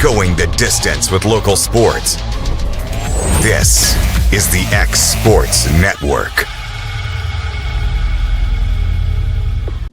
Going the distance with local sports. This is the X Sports Network.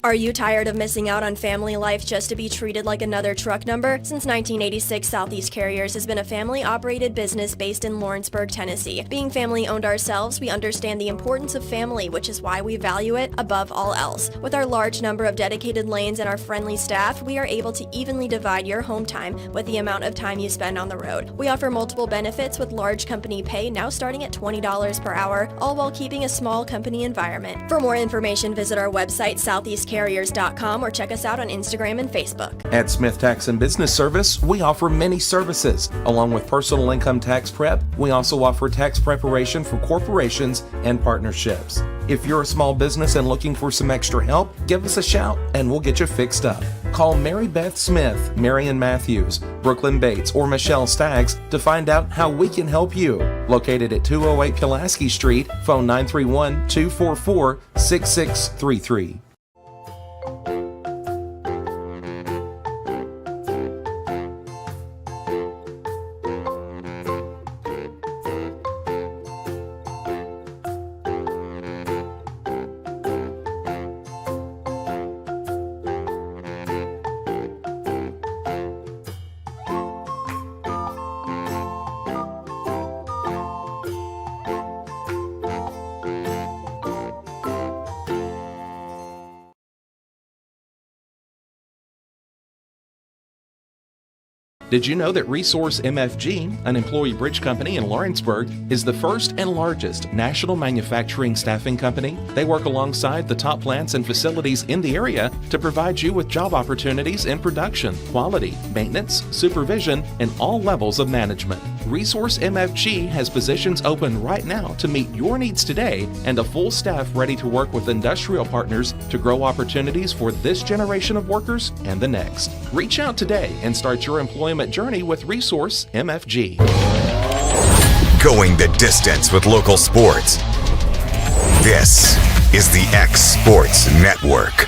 Are you tired of missing out on family life just to be treated like another truck number? Since 1986, Southeast Carriers has been a family-operated business based in Lawrenceburg, Tennessee. Being family-owned ourselves, we understand the importance of family, which is why we value it above all else. With our large number of dedicated lanes and our friendly staff, we are able to evenly divide your home time with the amount of time you spend on the road. We offer multiple benefits with large company pay now starting at $20 per hour, all while keeping a small company environment. For more information, visit our website, southeastcarriers.com, or check us out on Instagram and Facebook. At Smith Tax and Business Service, we offer many services. Along with personal income tax prep, we also offer tax preparation for corporations and partnerships. If you're a small business and looking for some extra help, give us a shout and we'll get you fixed up. Call Mary Beth Smith, Marion Matthews, Brooklyn Bates, or Michelle Staggs to find out how we can help you. Located at 208 Pulaski Street, phone 931-244-6633. Did you know that Resource MFG, an employee bridge company in Lawrenceburg, is the first and largest national manufacturing staffing company? They work alongside the top plants and facilities in the area to provide you with job opportunities in production, quality, maintenance, supervision, and all levels of management. Resource MFG has positions open right now to meet your needs today and a full staff ready to work with industrial partners to grow opportunities for this generation of workers and the next. Reach out today and start your employment journey with Resource MFG. Going the distance with local sports. This is the X Sports Network.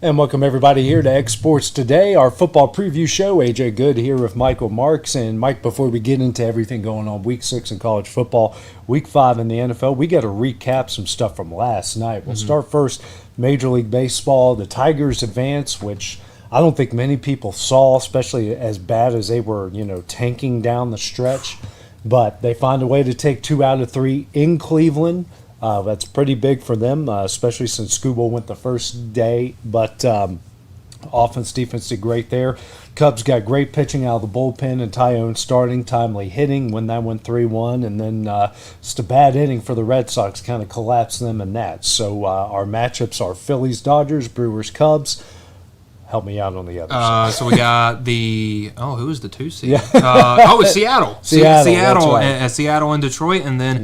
And welcome everybody here to X Sports Today, our football preview show. AJ Good here with Michael Marks. And Mike, before we get into everything going on Week 6 in college football, Week 5 in the NFL, we got to recap some stuff from last night. We'll start first, Major League Baseball. The Tigers advance, which I don't think many people saw, especially as bad as they were, tanking down the stretch. But they find a way to take 2 out of 3 in Cleveland. That's pretty big for them, especially since Skubal went the first day. But offense, defense did great there. Cubs got great pitching out of the bullpen, and Tyone starting, timely hitting when that went 3-1. And then just a bad inning for the Red Sox, kind of collapsed them in that. So our matchups are Phillies, Dodgers, Brewers, Cubs. Help me out on the other side. So we got who was the 2 seed? Yeah. It's Seattle. Seattle, right. And Seattle and Detroit, and then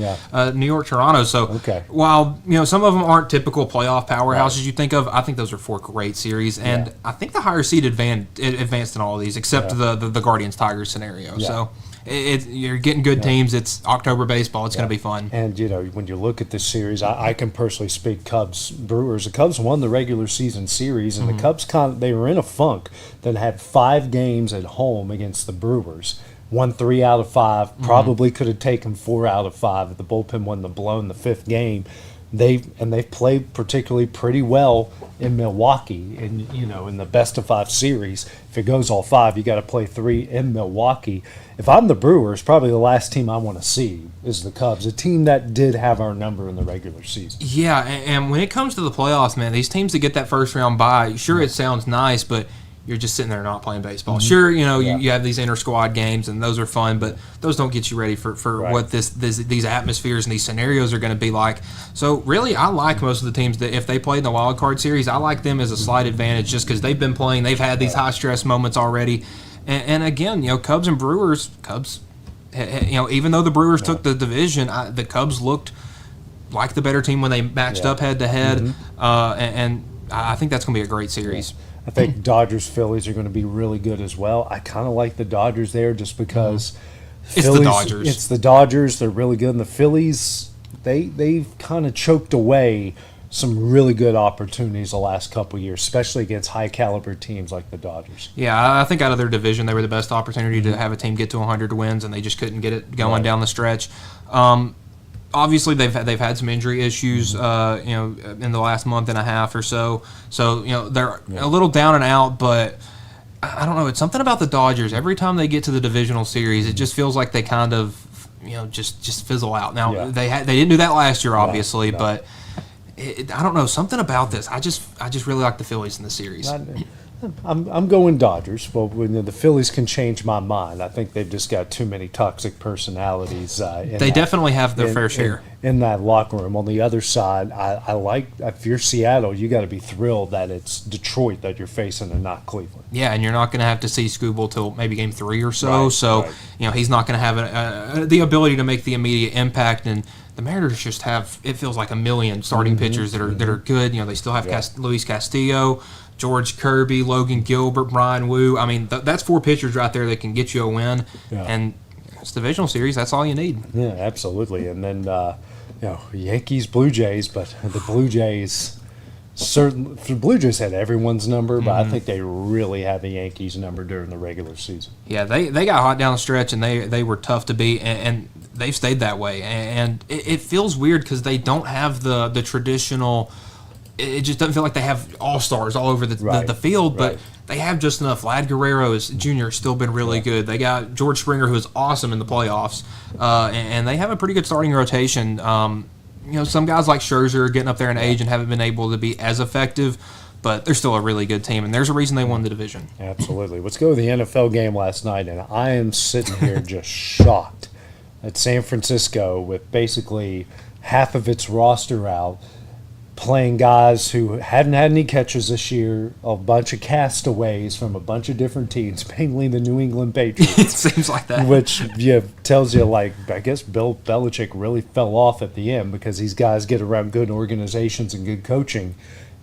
New York, Toronto. So while some of them aren't typical playoff powerhouses you think of, I think those are 4 great series, and I think the higher seed advanced in all of these, except the Guardians Tigers scenario. Yeah. So you're getting good teams. It's October baseball. It's going to be fun. And when you look at this series, I can personally speak Cubs Brewers. The Cubs won the regular season series, and the Cubs they were in a funk that had 5 games at home against the Brewers. Won 3 out of 5. Probably could have taken 4 out of 5 if the bullpen wouldn't have blown the 5th game. They've played particularly pretty well in Milwaukee, and in the best of 5 series. If it goes all 5, you got to play 3 in Milwaukee. If I'm the Brewers, probably the last team I want to see is the Cubs, a team that did have our number in the regular season. Yeah, and when it comes to the playoffs, man, these teams that get that first round bye, sure, it sounds nice, but you're just sitting there not playing baseball. Sure, you have these inter-squad games, and those are fun, but those don't get you ready for what these atmospheres and these scenarios are going to be like. So, really, I like most of the teams that if they play in the wild card series, I like them as a slight advantage just because they've been playing. They've had these high-stress moments already. And again, Cubs and Brewers, even though the Brewers took the division, the Cubs looked like the better team when they matched up head-to-head, and I think that's going to be a great series. Yeah. I think Dodgers, Phillies are going to be really good as well. I kind of like the Dodgers there just because it's the Dodgers. It's the Dodgers. They're really good. And the Phillies, they've kind of choked away some really good opportunities the last couple years, especially against high caliber teams like the Dodgers. Yeah, I think out of their division, they were the best opportunity to have a team get to 100 wins, and they just couldn't get it going down the stretch. Obviously, they've had some injury issues, in the last month and a half or so. So, they're a little down and out, but I don't know. It's something about the Dodgers. Every time they get to the divisional series, it just feels like they kind of, just fizzle out. Now, they didn't do that last year, obviously, but I don't know. Something about this. I just really like the Phillies in the series. I'm going Dodgers. Well, when the Phillies can change my mind. I think they've just got too many toxic personalities. They definitely have their fair share in that locker room. On the other side, I like, if you're Seattle, you got to be thrilled that it's Detroit that you're facing and not Cleveland. Yeah, and you're not going to have to see Skubal till maybe game 3 or so. He's not going to have the ability to make the immediate impact. And the Mariners just have, it feels like, a million starting pitchers that are good. They still have Luis Castillo, George Kirby, Logan Gilbert, Brian Wu. I mean, that's 4 pitchers right there that can get you a win. Yeah. And it's a divisional series. That's all you need. Yeah, absolutely. And then, Yankees, Blue Jays, but the Blue Jays the Blue Jays had everyone's number, but I think they really had the Yankees' number during the regular season. Yeah, they got hot down the stretch, and they were tough to beat, and they've stayed that way. And it feels weird because they don't have the traditional. It just doesn't feel like they have all-stars all over the field, but they have just enough. Vlad Guerrero Jr. has still been really good. They got George Springer, who is awesome in the playoffs, and they have a pretty good starting rotation. Some guys like Scherzer are getting up there in age and haven't been able to be as effective, but they're still a really good team, and there's a reason they won the division. Absolutely. Let's go to the NFL game last night, and I am sitting here just shocked at San Francisco with basically half of its roster out, playing guys who hadn't had any catches this year, a bunch of castaways from a bunch of different teams, mainly the New England Patriots. It seems like that. Which tells you, I guess Bill Belichick really fell off at the end because these guys get around good organizations and good coaching,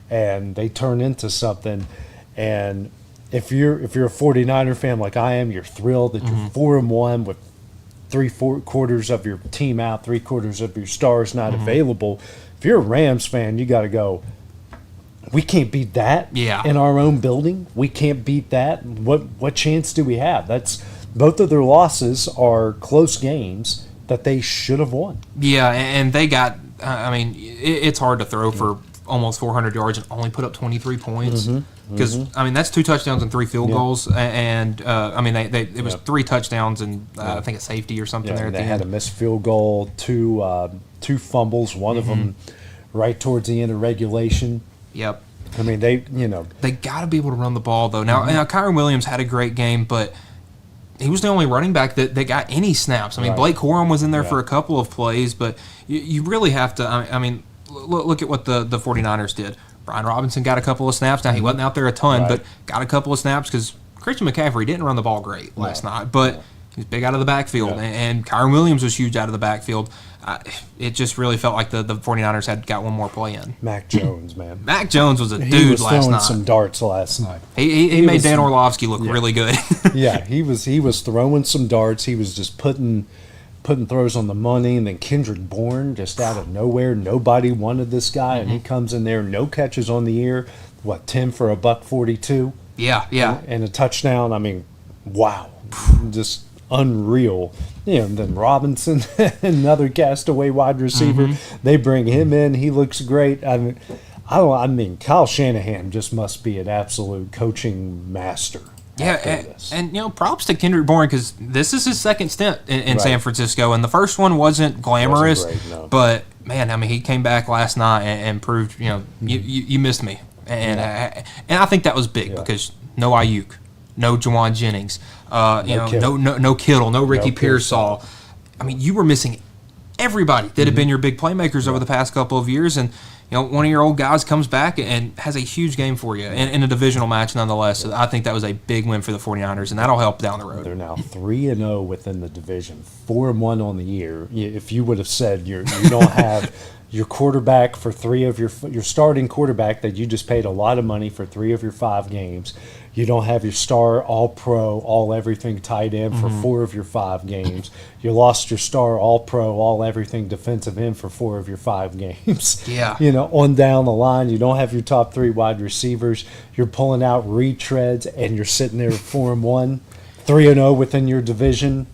and they turn into something. And if you're a 49er fan like I am, you're thrilled that you're 4-1 with 3/4 of your team out, 3/4 of your stars not available. If you're a Rams fan, you got to go, we can't beat that in our own building. We can't beat that. What chance do we have? Both of their losses are close games that they should have won. Yeah, and they got it's hard to throw for almost 400 yards and only put up 23 points. Because, that's 2 touchdowns and 3 field goals. And, it was 3 touchdowns and I think a safety or something there at the end. They had a missed field goal, 2 fumbles, one of them right towards the end of regulation. Yep. They got to be able to run the ball, though. Now, Kyren Williams had a great game, but he was the only running back that got any snaps. Blake Corum was in there for a couple of plays, but you really have to, look at what the 49ers did. Brian Robinson got a couple of snaps. Now, he wasn't out there a ton, but got a couple of snaps because Christian McCaffrey didn't run the ball great last night, but he was big out of the backfield, and Kyren Williams was huge out of the backfield. It just really felt like the 49ers had got one more play in. Mac Jones, man. Mac Jones was a dude last night. He was throwing some darts last night. He made Dan Orlovsky look really good. He was throwing some darts. He was just putting throws on the money, and then Kendrick Bourne just out of nowhere. Nobody wanted this guy, and he comes in there, no catches on the year. 10 for $142? Yeah. And a touchdown. Wow. Just unreal. And then Robinson, another castaway wide receiver. They bring him in. He looks great. Kyle Shanahan just must be an absolute coaching master. Yeah, and props to Kendrick Bourne because this is his second stint in San Francisco, and the first one wasn't glamorous, but man, he came back last night and proved, you missed me, and I think that was big because no Ayuk, no Juwan Jennings, no Kittle, no Ricky Pearsall. You were missing everybody that had been your big playmakers over the past couple of years, and one of your old guys comes back and has a huge game for you in a divisional match nonetheless. So I think that was a big win for the 49ers, and that'll help down the road. They're now 3-0 within the division, 4-1 on the year. If you would have said you don't have your quarterback for 3 of your starting quarterback that you just paid a lot of money for 3 of your 5 games, You don't have your star all-pro, all-everything tight end for 4 of your 5 games. You lost your star all-pro, all-everything defensive end for 4 of your 5 games. Yeah. On down the line, you don't have your top 3 wide receivers. You're pulling out retreads, and you're sitting there 4-1, 3-0 within your division.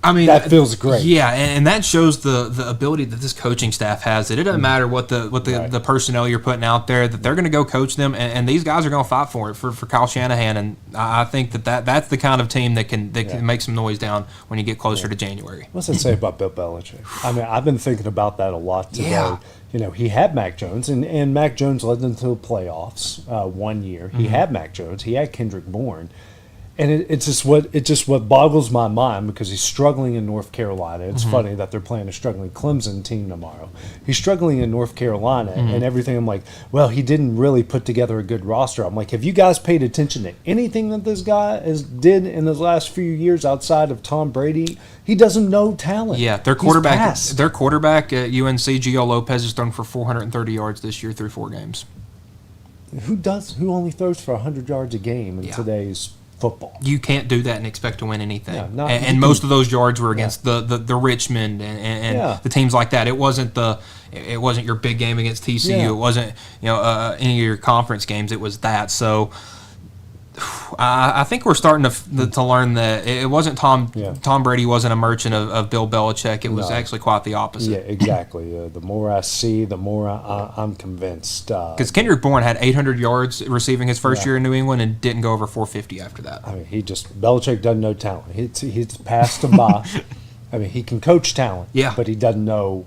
I mean, that feels great. Yeah, and that shows the ability that this coaching staff has. That it doesn't matter what the personnel you're putting out there, that they're going to go coach them, and these guys are going to fight for it for Kyle Shanahan. And I think that's the kind of team that can make some noise down when you get closer to January. What's that say about Bill Belichick? I mean, I've been thinking about that a lot today. Yeah. He had Mac Jones, and Mac Jones led them to the playoffs 1 year. He had Mac Jones. He had Kendrick Bourne. And it's just what boggles my mind, because he's struggling in North Carolina. It's funny that they're playing a struggling Clemson team tomorrow. He's struggling in North Carolina and everything. I'm like, well, he didn't really put together a good roster. I'm like, have you guys paid attention to anything that this guy did in his last few years outside of Tom Brady? He doesn't know talent. Yeah, their quarterback at UNC, Gio Lopez, has thrown for 430 yards this year through 4 games. Who only throws for 100 yards a game in today's football? You can't do that and expect to win anything. Yeah, and most of those yards were against the Richmond and the teams like that. It wasn't your big game against TCU. Yeah. It wasn't any of your conference games. It was that. So I think we're starting to learn that it wasn't Tom Brady wasn't a merchant of Bill Belichick. It was actually quite the opposite. Yeah, exactly. The more I see, the more I'm convinced. Because Kendrick Bourne had 800 yards receiving his first year in New England and didn't go over 450 after that. I mean, Belichick doesn't know talent. He's passed him by. I mean, he can coach talent, but he doesn't know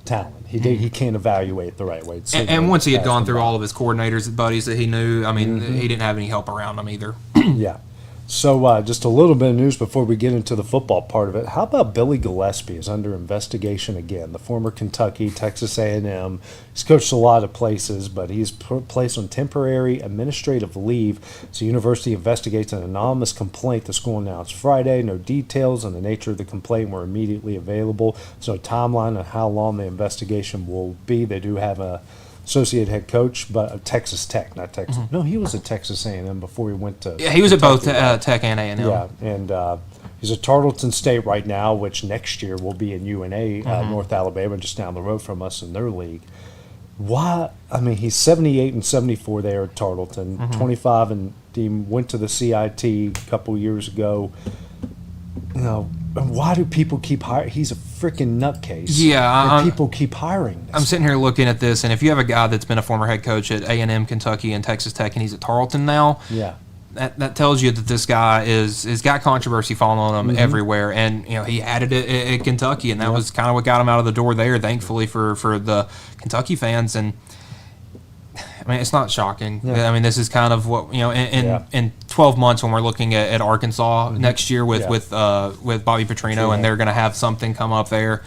talent. He can't evaluate the right way. And once he had gone through all of his coordinators, buddies that he knew, I mean, he didn't have any help around him either. Yeah. So just a little bit of news before we get into the football part of it. How about Billy Gillispie is under investigation again? The former Kentucky, Texas A&M. He's coached a lot of places, but he's placed on temporary administrative leave. So the university investigates an anonymous complaint the school announced Friday. No details on the nature of the complaint were immediately available. So a timeline on how long the investigation will be. They do have a associate head coach, but Texas Tech, not Texas. No, he was at Texas A&M before he went to. Yeah, he was Kentucky, at both Tech and A&M. Yeah, and he's at Tarleton State right now, which next year will be in UNA, North Alabama, just down the road from us in their league. Why? I mean, he's 78 and 74 there at Tarleton, 25, and he went to the CIT a couple years ago. Why do people keep hiring? He's a freaking nutcase. Yeah, people keep hiring. I'm sitting here looking at this, and if you have a guy that's been a former head coach at A&M, Kentucky, and Texas Tech, and he's at Tarleton now, that tells you that this guy is got controversy following him everywhere. And he added it at Kentucky, and that was kind of what got him out of the door there. Thankfully for the Kentucky fans, and I mean, it's not shocking. I mean, this is kind of what in 12 months when we're looking at Arkansas next year with Bobby Petrino, and they're going to have something come up there.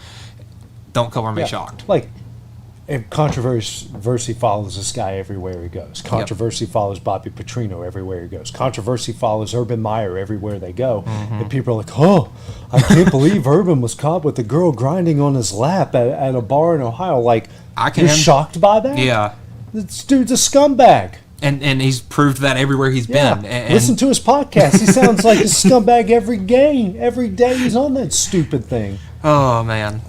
Don't color me shocked. And controversy follows this guy everywhere he goes. Controversy follows Bobby Petrino everywhere he goes. Controversy follows Urban Meyer everywhere they go. And people are like, oh, I can't believe Urban was caught with a girl grinding on his lap at a bar in Ohio. You're shocked by that? Yeah. This dude's a scumbag. And he's proved that everywhere he's been. And listen to his podcast. He sounds like a scumbag every game. Every day he's on that stupid thing. Oh, man.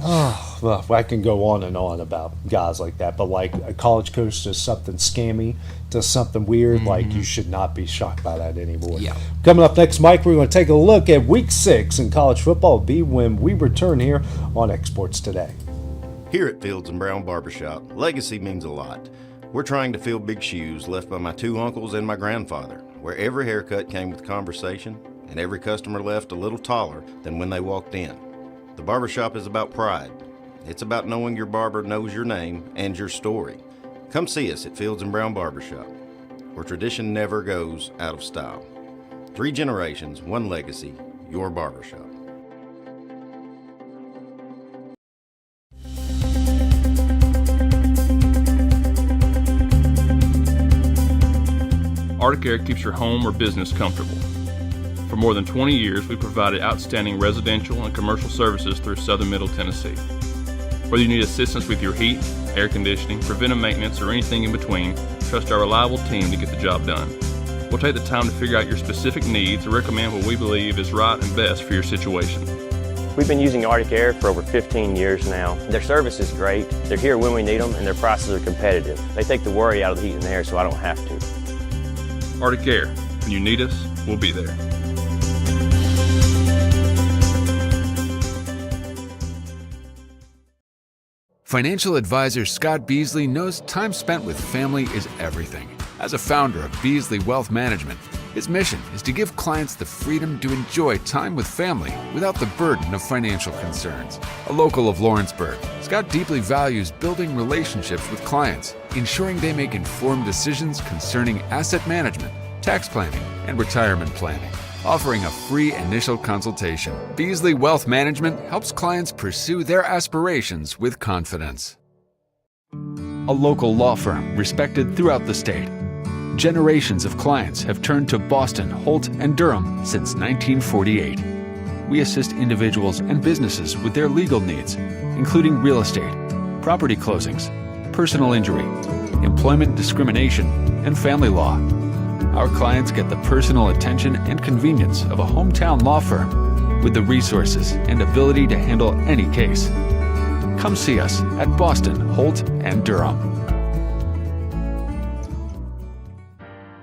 Well, I can go on and on about guys like that, but a college coach does something scammy, does something weird, you should not be shocked by that anymore. Yeah. Coming up next, Mike, we're going to take a look at Week 6 in college football. It'll be when we return here on Exports Today. Here at Fields & Brown Barbershop, legacy means a lot. We're trying to fill big shoes left by my 2 uncles and my grandfather, where every haircut came with conversation and every customer left a little taller than when they walked in. The barbershop is about pride. It's about knowing your barber knows your name and your story. Come see us at Fields & Brown Barbershop, where tradition never goes out of style. 3 generations, 1 legacy, your barbershop. Arctic Air keeps your home or business comfortable. For more than 20 years, we've provided outstanding residential and commercial services through southern Middle Tennessee. Whether you need assistance with your heat, air conditioning, preventive maintenance, or anything in between, trust our reliable team to get the job done. We'll take the time to figure out your specific needs and recommend what we believe is right and best for your situation. We've been using Arctic Air for over 15 years now. Their service is great. They're here when we need them, and their prices are competitive. They take the worry out of the heat and air, so I don't have to. Arctic Air. When you need us, we'll be there. Financial advisor Scott Beasley knows time spent with family is everything. As a founder of Beasley Wealth Management, his mission is to give clients the freedom to enjoy time with family without the burden of financial concerns. A local of Lawrenceburg, Scott deeply values building relationships with clients, ensuring they make informed decisions concerning asset management, tax planning, and retirement planning. Offering a free initial consultation, Beasley Wealth Management helps clients pursue their aspirations with confidence. A local law firm respected throughout the state. Generations of clients have turned to Boston, Holt, and Durham since 1948. We assist individuals and businesses with their legal needs, including real estate, property closings, personal injury, employment discrimination, and family law. Our clients get the personal attention and convenience of a hometown law firm with the resources and ability to handle any case. Come see us at Boston, Holt, and Durham.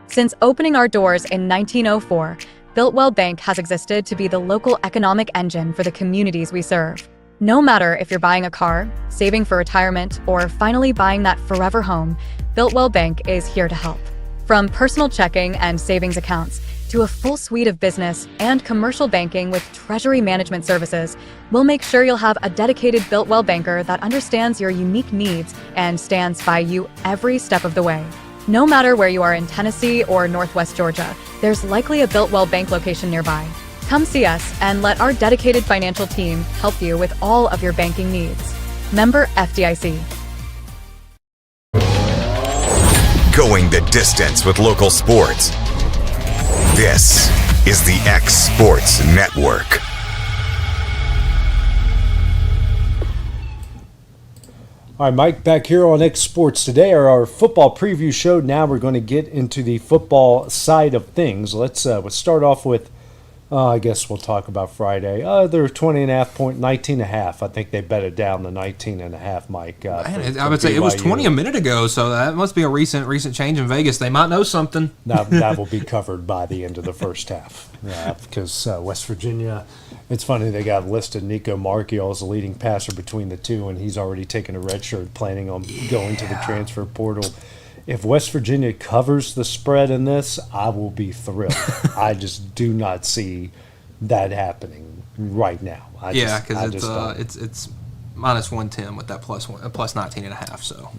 Since opening our doors in 1904, Builtwell Bank has existed to be the local economic engine for the communities we serve. No matter if you're buying a car, saving for retirement, or finally buying that forever home, Builtwell Bank is here to help. From personal checking and savings accounts to a full suite of business and commercial banking with treasury management services, we'll make sure you'll have a dedicated Builtwell banker that understands your unique needs and stands by you every step of the way. No matter where you are in Tennessee or Northwest Georgia, there's likely a Builtwell Bank location nearby. Come see us and let our dedicated financial team help you with all of your banking needs. Member FDIC. Going the distance with local sports. This is the X Sports Network. All right, Mike, back here on X Sports today, our football preview show. Now we're going to get into the football side of things. Let's start off with, I guess we'll talk about Friday. They're 20.5 point, 19.5. I think they bet it down to 19.5, Mike. I would say it was 20 a minute ago, so that must be a recent change in Vegas. They might know something. That will be covered by the end of the first half. Because West Virginia, it's funny, they got listed Nico Marchiol as the leading passer between the two, and he's already taken a red shirt, planning on going to the transfer portal. If West Virginia covers the spread in this, I will be thrilled. I just do not see that happening right now. Because it's minus 110 with that plus 19.5. So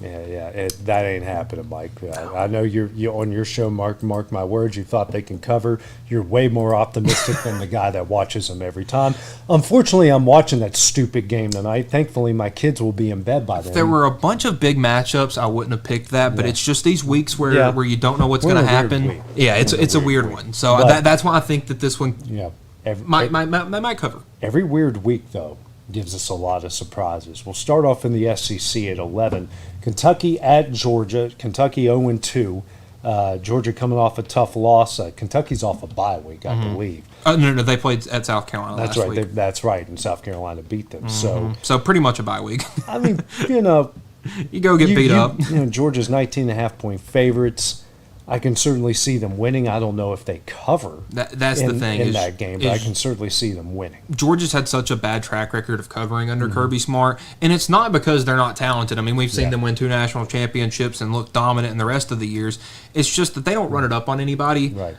that ain't happening, Mike. I know you on your show, mark my words. You thought they can cover. You're way more optimistic than the guy that watches them every time. Unfortunately, I'm watching that stupid game tonight. Thankfully, my kids will be in bed by then. If there were a bunch of big matchups, I wouldn't have picked that. But it's just these weeks where you don't know what's going to happen. It's a weird one. So that's why I think that this one might cover. Every weird week, though, gives us a lot of surprises. We'll start off in the SEC at 11. Kentucky at Georgia. Kentucky 0-2. Georgia coming off a tough loss. Kentucky's off a bye week, I believe. No, they played at South Carolina last week. That's right, and South Carolina beat them. So pretty much a bye week. I mean, you go get beat up. Georgia's 19.5 point favorites. I can certainly see them winning. I don't know if they cover. That's the thing in that game, but I can certainly see them winning. Georgia's had such a bad track record of covering under Kirby Smart, and it's not because they're not talented. I mean, we've seen them win 2 national championships and look dominant in the rest of the years. It's just that they don't run it up on anybody. Right.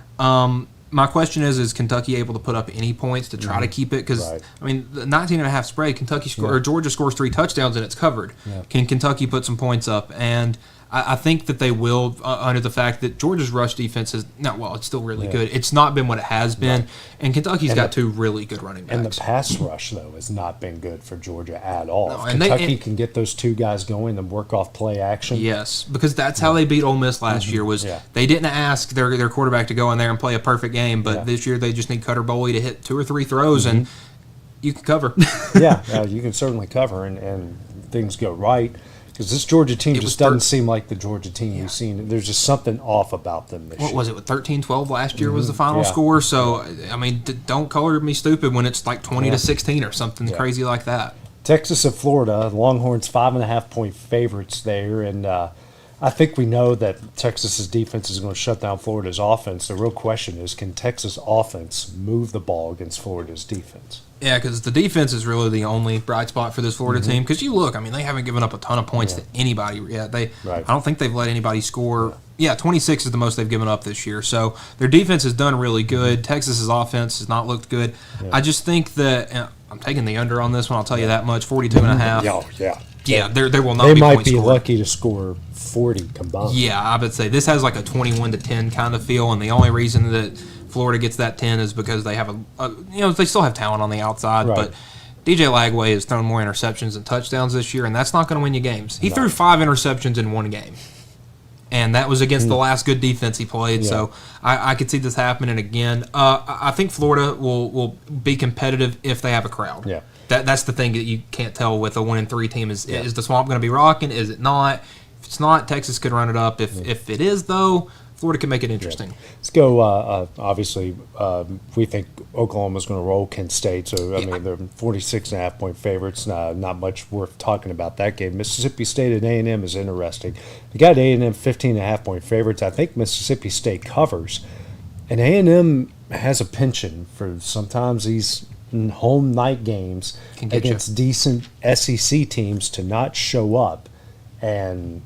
My question is Kentucky able to put up any points to try to keep it? Because, I mean, the 19.5 spread, or Georgia scores 3 touchdowns and it's covered. Yeah. Can Kentucky put some points up? And I think that they will, under the fact that Georgia's rush defense is it's still really good. It's not been what it has been, and Kentucky's got 2 really good running backs. And the pass rush, though, has not been good for Georgia at all. No, if Kentucky can get those 2 guys going and work off play action. Yes, because that's how they beat Ole Miss last year. They didn't ask their quarterback to go in there and play a perfect game, but this year they just need Cutter Boley to hit 2 or 3 throws, and you can cover. You can certainly cover, and things go right. Because this Georgia team It just was doesn't seem like the Georgia team we've seen. There's just something off about them this What year. was it? 13-12 last year was the final Yeah. score. So I mean, don't color me stupid when it's like 20-16 or something Yeah. crazy like that. Texas and Florida, Longhorns 5.5-point favorites there, and I think we know that Texas's defense is going to shut down Florida's offense. The real question is, can Texas offense move the ball against Florida's defense? Yeah, because the defense is really the only bright spot for this Florida team. Because you look, I mean, they haven't given up a ton of points to anybody yet. I don't think they've let anybody score. Yeah, 26 is the most they've given up this year. So their defense has done really good. Texas's offense has not looked good. I just think that I'm taking the under on this one. I'll tell you that much. 42.5. Yeah, there will not They be might points be scored. lucky to score 40 combined. Yeah, I would say this has like a 21-10 kind of feel, and the only reason that Florida gets that 10 is because they have they still have talent on the outside, Right. but DJ Lagway has thrown more interceptions than touchdowns this year, and that's not going to win you games. He threw 5 interceptions in one game, and that was against the last good defense he played. Yeah. So I could see this happening again. I think Florida will be competitive if they have a crowd. Yeah. That's the thing that you can't tell with a 1-3 team is the Swamp going to be rocking? Is it not? If it's not, Texas could run it up. If it is, though, Florida can make it interesting. Let's go. Obviously, we think Oklahoma's going to roll Kent State. So, I mean, they're 46.5-point favorites. Not much worth talking about that game. Mississippi State at A&M is interesting. You got A&M 15.5-point favorites. I think Mississippi State covers. And A&M has a penchant for sometimes these home night games Can get against decent SEC teams to not show up. And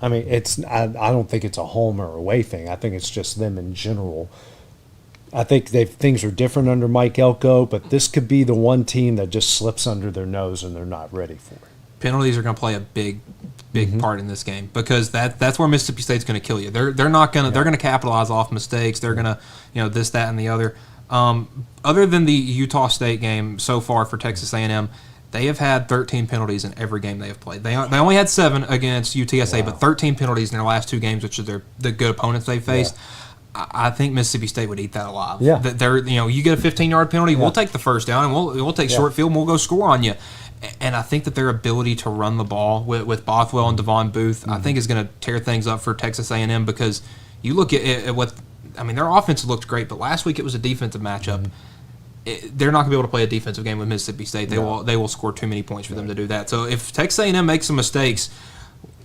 I mean, I don't think it's a home or away thing. I think it's just them in general. I think things are different under Mike Elko, but this could be the one team that just slips under their nose and they're not ready for it. Penalties are going to play a big part in this game because that's where Mississippi State's going to kill you. They're not going to they're going to capitalize off mistakes. They're going to this, that, and the other. Other than the Utah State game so far for Texas A&M, they have had 13 penalties in every game they have played. They only had 7 against UTSA, but 13 penalties in their last 2 games, which are the good opponents they faced. Yeah. I think Mississippi State would eat that alive. Yeah. You get a 15-yard penalty, we'll take the first down, and we'll take short field, and we'll go score on you. And I think that their ability to run the ball with Bothwell and Devon Booth, I think is going to tear things up for Texas A&M because you look at what – I mean, their offense looked great, but last week it was a defensive matchup. They're not going to be able to play a defensive game with Mississippi State. They will score too many points for them to do that. So if Texas A&M makes some mistakes,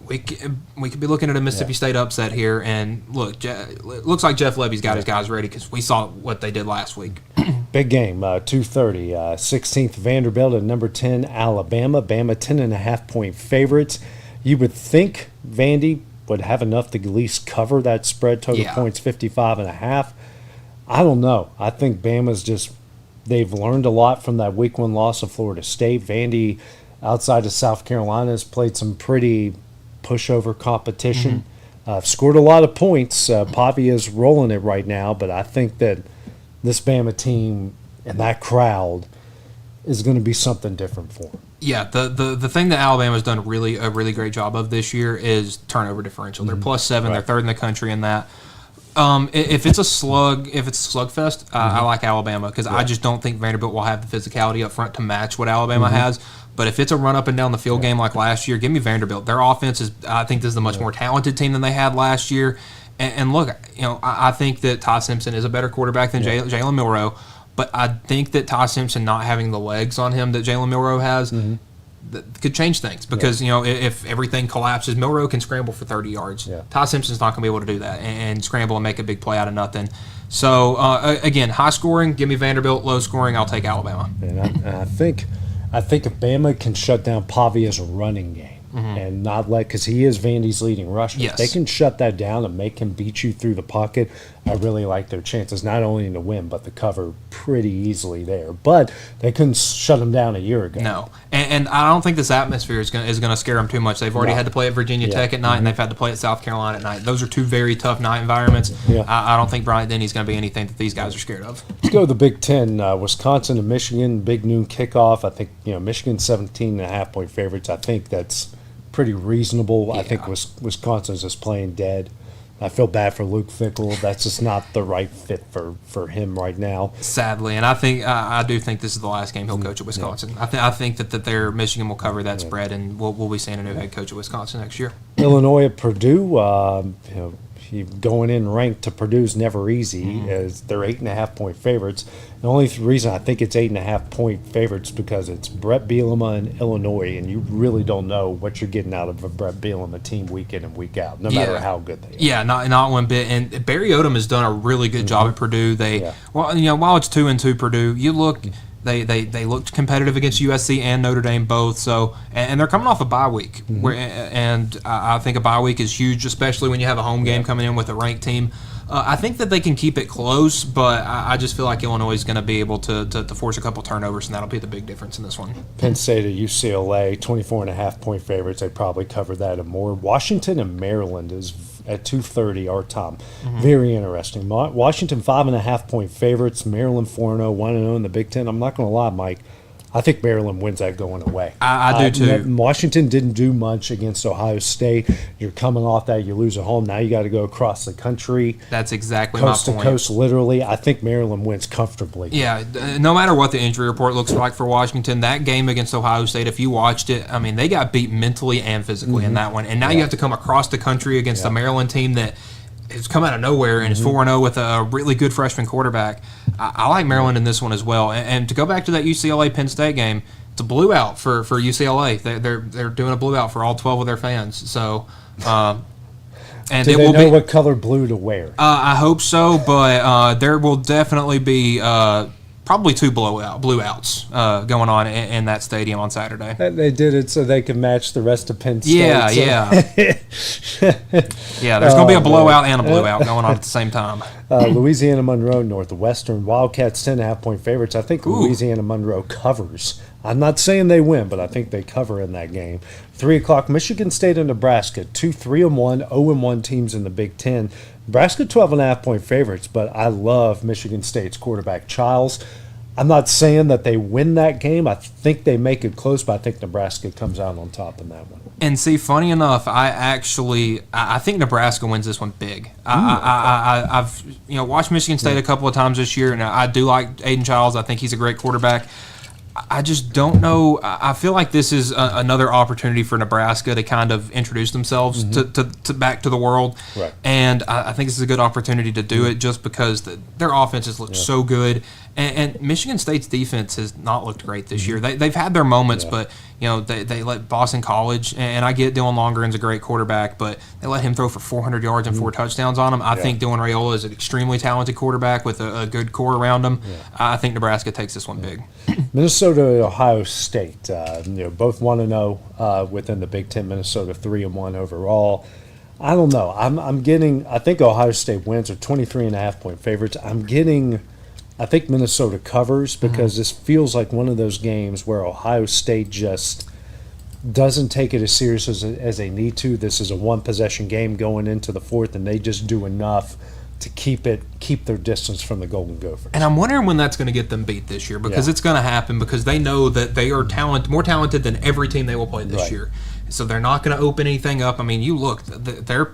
we could be looking at a Mississippi State upset here. And look, it looks like Jeff Levy's got his guys ready because we saw what they did last week. Big game, 2:30. 16th Vanderbilt at number 10 Alabama. Bama 10.5-point favorites. You would think Vandy would have enough to at least cover that spread. Total points 55.5. I don't know. I think Bama's just they've learned a lot from that week 1 loss of Florida State. Vandy, outside of South Carolina, has played some pretty pushover competition. Scored a lot of points. Pavia's rolling it right now, but I think that this Bama team and that crowd is going to be something different for them. Yeah, the thing that Alabama's done a really great job of this year is turnover differential. They're +7. Right. They're 3rd in the country in that. If it's a slugfest, I like Alabama because I just don't think Vanderbilt will have the physicality up front to match what Alabama has. But if it's a run up and down the field game like last year, give me Vanderbilt. Their offense is, I think, this is a much more talented team than they had last year. And look, I think that Ty Simpson is a better quarterback than Jalen Milroe. But I think that Ty Simpson not having the legs on him that Jalen Milroe has that could change things because, if everything collapses, Milroe can scramble for 30 yards. Yeah. Ty Simpson's not going to be able to do that and scramble and make a big play out of nothing. So, again, high scoring, give me Vanderbilt. Low scoring, I'll take Alabama. And I think if Bama can shut down Pavia's running game and not because he is Vandy's leading rusher. Yes. If they can shut that down and make him beat you through the pocket, I really like their chances not only to win but to cover pretty easily there. But they couldn't shut him down a year ago. No, and I don't think this atmosphere is going to scare them too much. They've already had to play at Virginia Tech at night, and they've had to play at South Carolina at night. Those are 2 very tough night environments. Yeah. I don't think Bryant Denny's going to be anything that these guys are scared of. Let's go to the Big Ten. Wisconsin and Michigan, big noon kickoff. I think Michigan 17.5-point favorites. I think that's pretty reasonable. Yeah. I think Wisconsin's just playing dead. I feel bad for Luke Fickell. That's just not the right fit for him right now. Sadly, and I do think this is the last game he'll coach at Wisconsin. Yeah. I think that their Michigan will cover that spread, and we'll be seeing a new head coach at Wisconsin next year. Illinois at Purdue, going in ranked to Purdue's never easy, as they're 8.5-point favorites. The only reason I think it's 8.5-point favorites because it's Brett Bielema in Illinois, and you really don't know what you're getting out of a Brett Bielema team week in and week out, no matter how good they are. Yeah, not one bit. And Barry Odom has done a really good job at Purdue. While it's 2-2 Purdue, you look. They looked competitive against USC and Notre Dame both. So and they're coming off a bye week, and I think a bye week is huge, especially when you have a home game coming in with a ranked team. I think that they can keep it close, but I just feel like Illinois is going to be able to force a couple turnovers, and that'll be the big difference in this one. Penn State at UCLA, 24.5-point favorites. They probably cover that and more. Washington and Maryland is at 2:30 our time. Very interesting. Washington 5.5-point favorites. Maryland 4-0, 1-0 in the Big Ten. I'm not going to lie, Mike. I think Maryland wins that going away. I do too. Washington didn't do much against Ohio State. You're coming off that. You lose at home. Now you got to go across the country. That's exactly my point. Coast to coast, literally. I think Maryland wins comfortably. Yeah, no matter what the injury report looks like for Washington, that game against Ohio State, if you watched it, I mean, they got beat mentally and physically in that one. And now you have to come across the country against a Maryland team that has come out of nowhere and is 4-0 with a really good freshman quarterback. I like Maryland in this one as well. And to go back to that UCLA-Penn State game, it's a blowout out for UCLA. They're doing a blowout out for all 12 of their fans. So, and do they know what color blue to wear? I hope so, but there will definitely be probably two blowouts going on in that stadium on Saturday. They did it so they could match the rest of Penn State. Yeah. Yeah, there's going to be a blowout and a blowout going on at the same time. Louisiana Monroe, Northwestern. Wildcats 10.5-point favorites. I think Louisiana Monroe covers. I'm not saying they win, but I think they cover in that game. 3 o'clock, Michigan State and Nebraska. 2 3-1, 0-1 teams in the Big Ten. Nebraska 12.5-point favorites, but I love Michigan State's quarterback, Childs. I'm not saying that they win that game. I think they make it close, but I think Nebraska comes out on top in that one. And see, funny enough, I think Nebraska wins this one big. I've watched Michigan State a couple of times this year, and I do like Aiden Childs. I think he's a great quarterback. I just don't know. I feel like this is another opportunity for Nebraska to kind of introduce themselves to back to the world. Right. And I think this is a good opportunity to do it just because their offenses look so good. And Michigan State's defense has not looked great this year. They've had their moments, but they let Boston College, and I get Dylan Longren's a great quarterback, but they let him throw for 400 yards and 4 touchdowns on him. I think Dylan Raiola is an extremely talented quarterback with a good core around him. I think Nebraska takes this one big. Minnesota, Ohio State, both 1-0 within the Big Ten. Minnesota 3-1 overall. I don't know. I think Ohio State wins are 23.5-point favorites. I think Minnesota covers because this feels like one of those games where Ohio State just doesn't take it as serious as they need to. This is a one-possession game going into the fourth, and they just do enough to keep their distance from the Golden Gophers. And I'm wondering when that's going to get them beat this year because it's going to happen because they know that they are more talented than every team they will play this year. So they're not going to open anything up. I mean, you look, their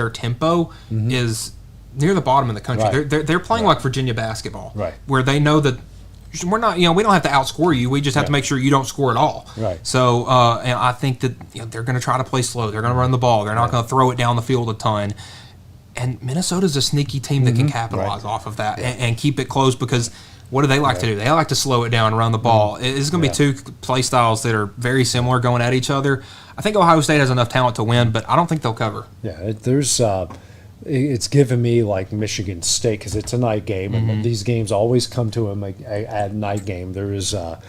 tempo is near the bottom of the country. They're playing like Virginia basketball, where they know that we're not, we don't have to outscore you. We just have to make sure you don't score at all. Right. So, and I think that they're going to try to play slow. They're going to run the ball. They're not going to throw it down the field a ton. And Minnesota's a sneaky team that can capitalize off of that and keep it close because what do they like to do? They like to slow it down and run the ball. It's going to be two play styles that are very similar going at each other. I think Ohio State has enough talent to win, but I don't think they'll cover. Yeah, it's given me like Michigan State because it's a night game, and these games always come to them at night game. There is a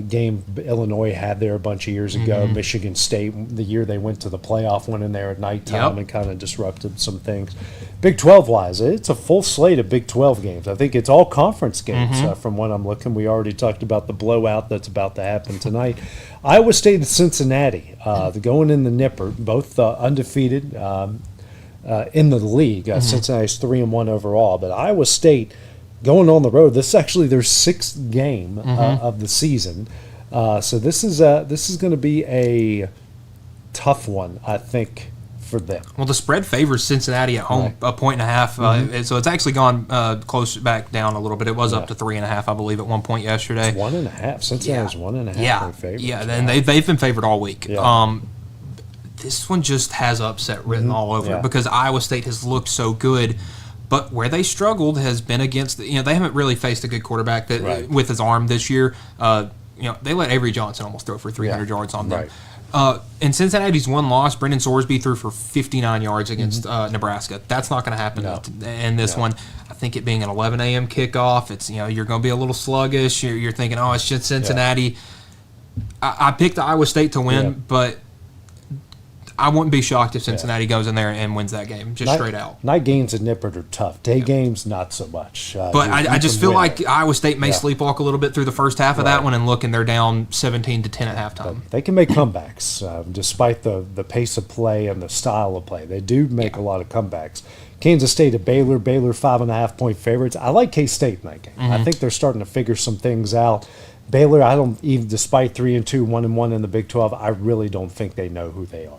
game Illinois had there a bunch of years ago. Michigan State, the year they went to the playoff, went in there at nighttime and kind of disrupted some things. Big 12-wise, it's a full slate of Big 12 games. I think it's all conference games from what I'm looking. We already talked about the blowout that's about to happen tonight. Iowa State and Cincinnati, going in the Nipper, both undefeated in the league. Cincinnati's 3-1 overall, but Iowa State going on the road. This is actually their 6th game of the season, so this is going to be a tough one, I think, for them. Well, the spread favors Cincinnati at home, a 1.5. So it's actually gone close back down a little bit. It was up to 3.5, I believe, at one point yesterday. It's 1.5. Cincinnati's 1.5 point favorite. Yeah, and they've been favored all week. Yeah. This one just has upset written all over it because Iowa State has looked so good. But where they struggled has been against, they haven't really faced a good quarterback with his arm this year. They let Avery Johnson almost throw for 300 yards on them. In Cincinnati's one loss, Brendan Sorsby threw for 59 yards against Nebraska. That's not going to happen in this one. I think it being an 11 a.m. kickoff, it's you're going to be a little sluggish. You're thinking, oh, it's just Cincinnati. I picked Iowa State to win, but I wouldn't be shocked if Cincinnati goes in there and wins that game, straight out. Night games at Nippert are tough. Day games, not so much. But I just feel like Iowa State may sleepwalk a little bit through the first half of that one and look, and they're down 17-10 at halftime. But they can make comebacks despite the pace of play and the style of play. They do make a lot of comebacks. Kansas State at Baylor. Baylor 5.5 point favorites. I like K-State in that game. I think they're starting to figure some things out. Baylor, I don't even, despite 3-2, 1-1 in the Big 12, I really don't think they know who they are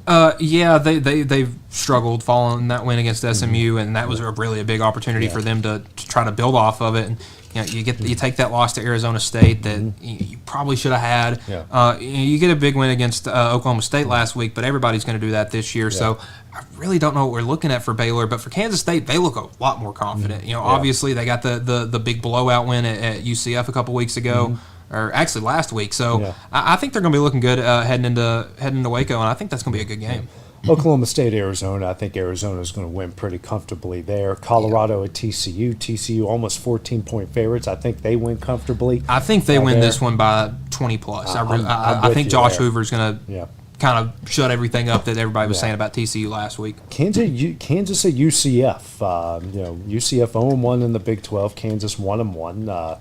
right now. They've struggled following that win against SMU, and that was really a big opportunity for them to try to build off of it. And you take that loss to Arizona State that you probably should have had. You get a big win against Oklahoma State last week, but everybody's going to do that this year. So I really don't know what we're looking at for Baylor, but for Kansas State, they look a lot more confident. Obviously they got the big blowout win at UCF a couple weeks ago. Or actually last week, so I think they're going to be looking good heading into Waco, and I think that's going to be a good game. Oklahoma State, Arizona. I think Arizona is going to win pretty comfortably there. Colorado at TCU. TCU almost 14-point favorites. I think they win comfortably. I think they win this one by 20 plus. I think Josh Hoover's going to kind of shut everything up that everybody was saying about TCU last week. Kansas at UCF. UCF 0-1 in the Big 12. Kansas 1-1.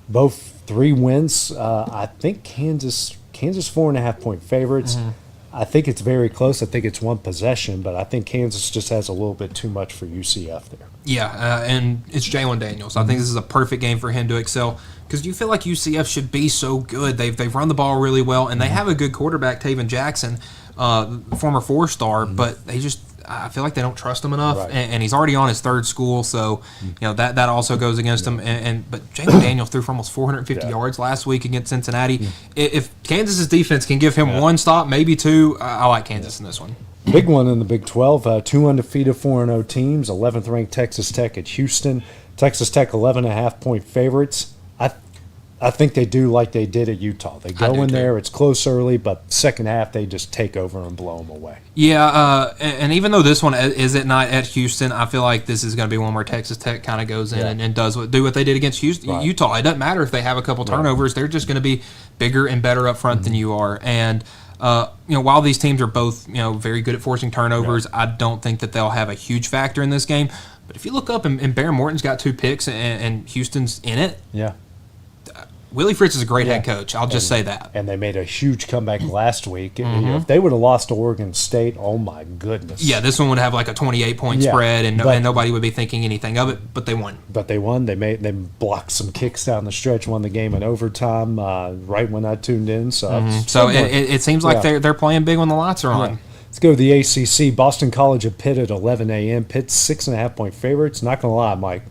Both 3 wins. I think Kansas 4.5 point favorites. I think it's very close. I think it's one possession, but I think Kansas just has a little bit too much for UCF there. Yeah, and it's Jalen Daniels. I think this is a perfect game for him to excel because you feel like UCF should be so good. They've run the ball really well, and they have a good quarterback, Taven Jackson, former 4-star, but I feel like they don't trust him enough, and he's already on his 3rd school, so that also goes against him. But Jalen Daniels threw for almost 450 yards last week against Cincinnati. If Kansas's defense can give him one stop, maybe 2, I like Kansas in this one. Big one in the Big 12. 2 undefeated 4-0 teams. 11th ranked Texas Tech at Houston. Texas Tech 11.5 point favorites. I think they do like they did at Utah. They go in there, it's close early, but second half they just take over and blow them away. Yeah, and even though this one is at night at Houston, I feel like this is going to be one where Texas Tech kind of goes in and does what they did against Utah. It doesn't matter if they have a couple turnovers; they're just going to be bigger and better up front than you are. And while these teams are both very good at forcing turnovers, I don't think that they'll have a huge factor in this game. But if you look up and Bear Morton's got 2 picks and Houston's in it, Willie Fritz is a great head coach. I'll just say that. And they made a huge comeback last week. If they would have lost to Oregon State, oh my goodness. Yeah, this one would have like a 28-point spread, and nobody would be thinking anything of it. But they won. They blocked some kicks down the stretch, won the game in overtime. Right when I tuned in. So it seems like they're playing big when the lights are on. Let's go to the ACC. Boston College at Pitt at 11 a.m. Pitt's 6.5 point favorites. Not gonna lie, Mike.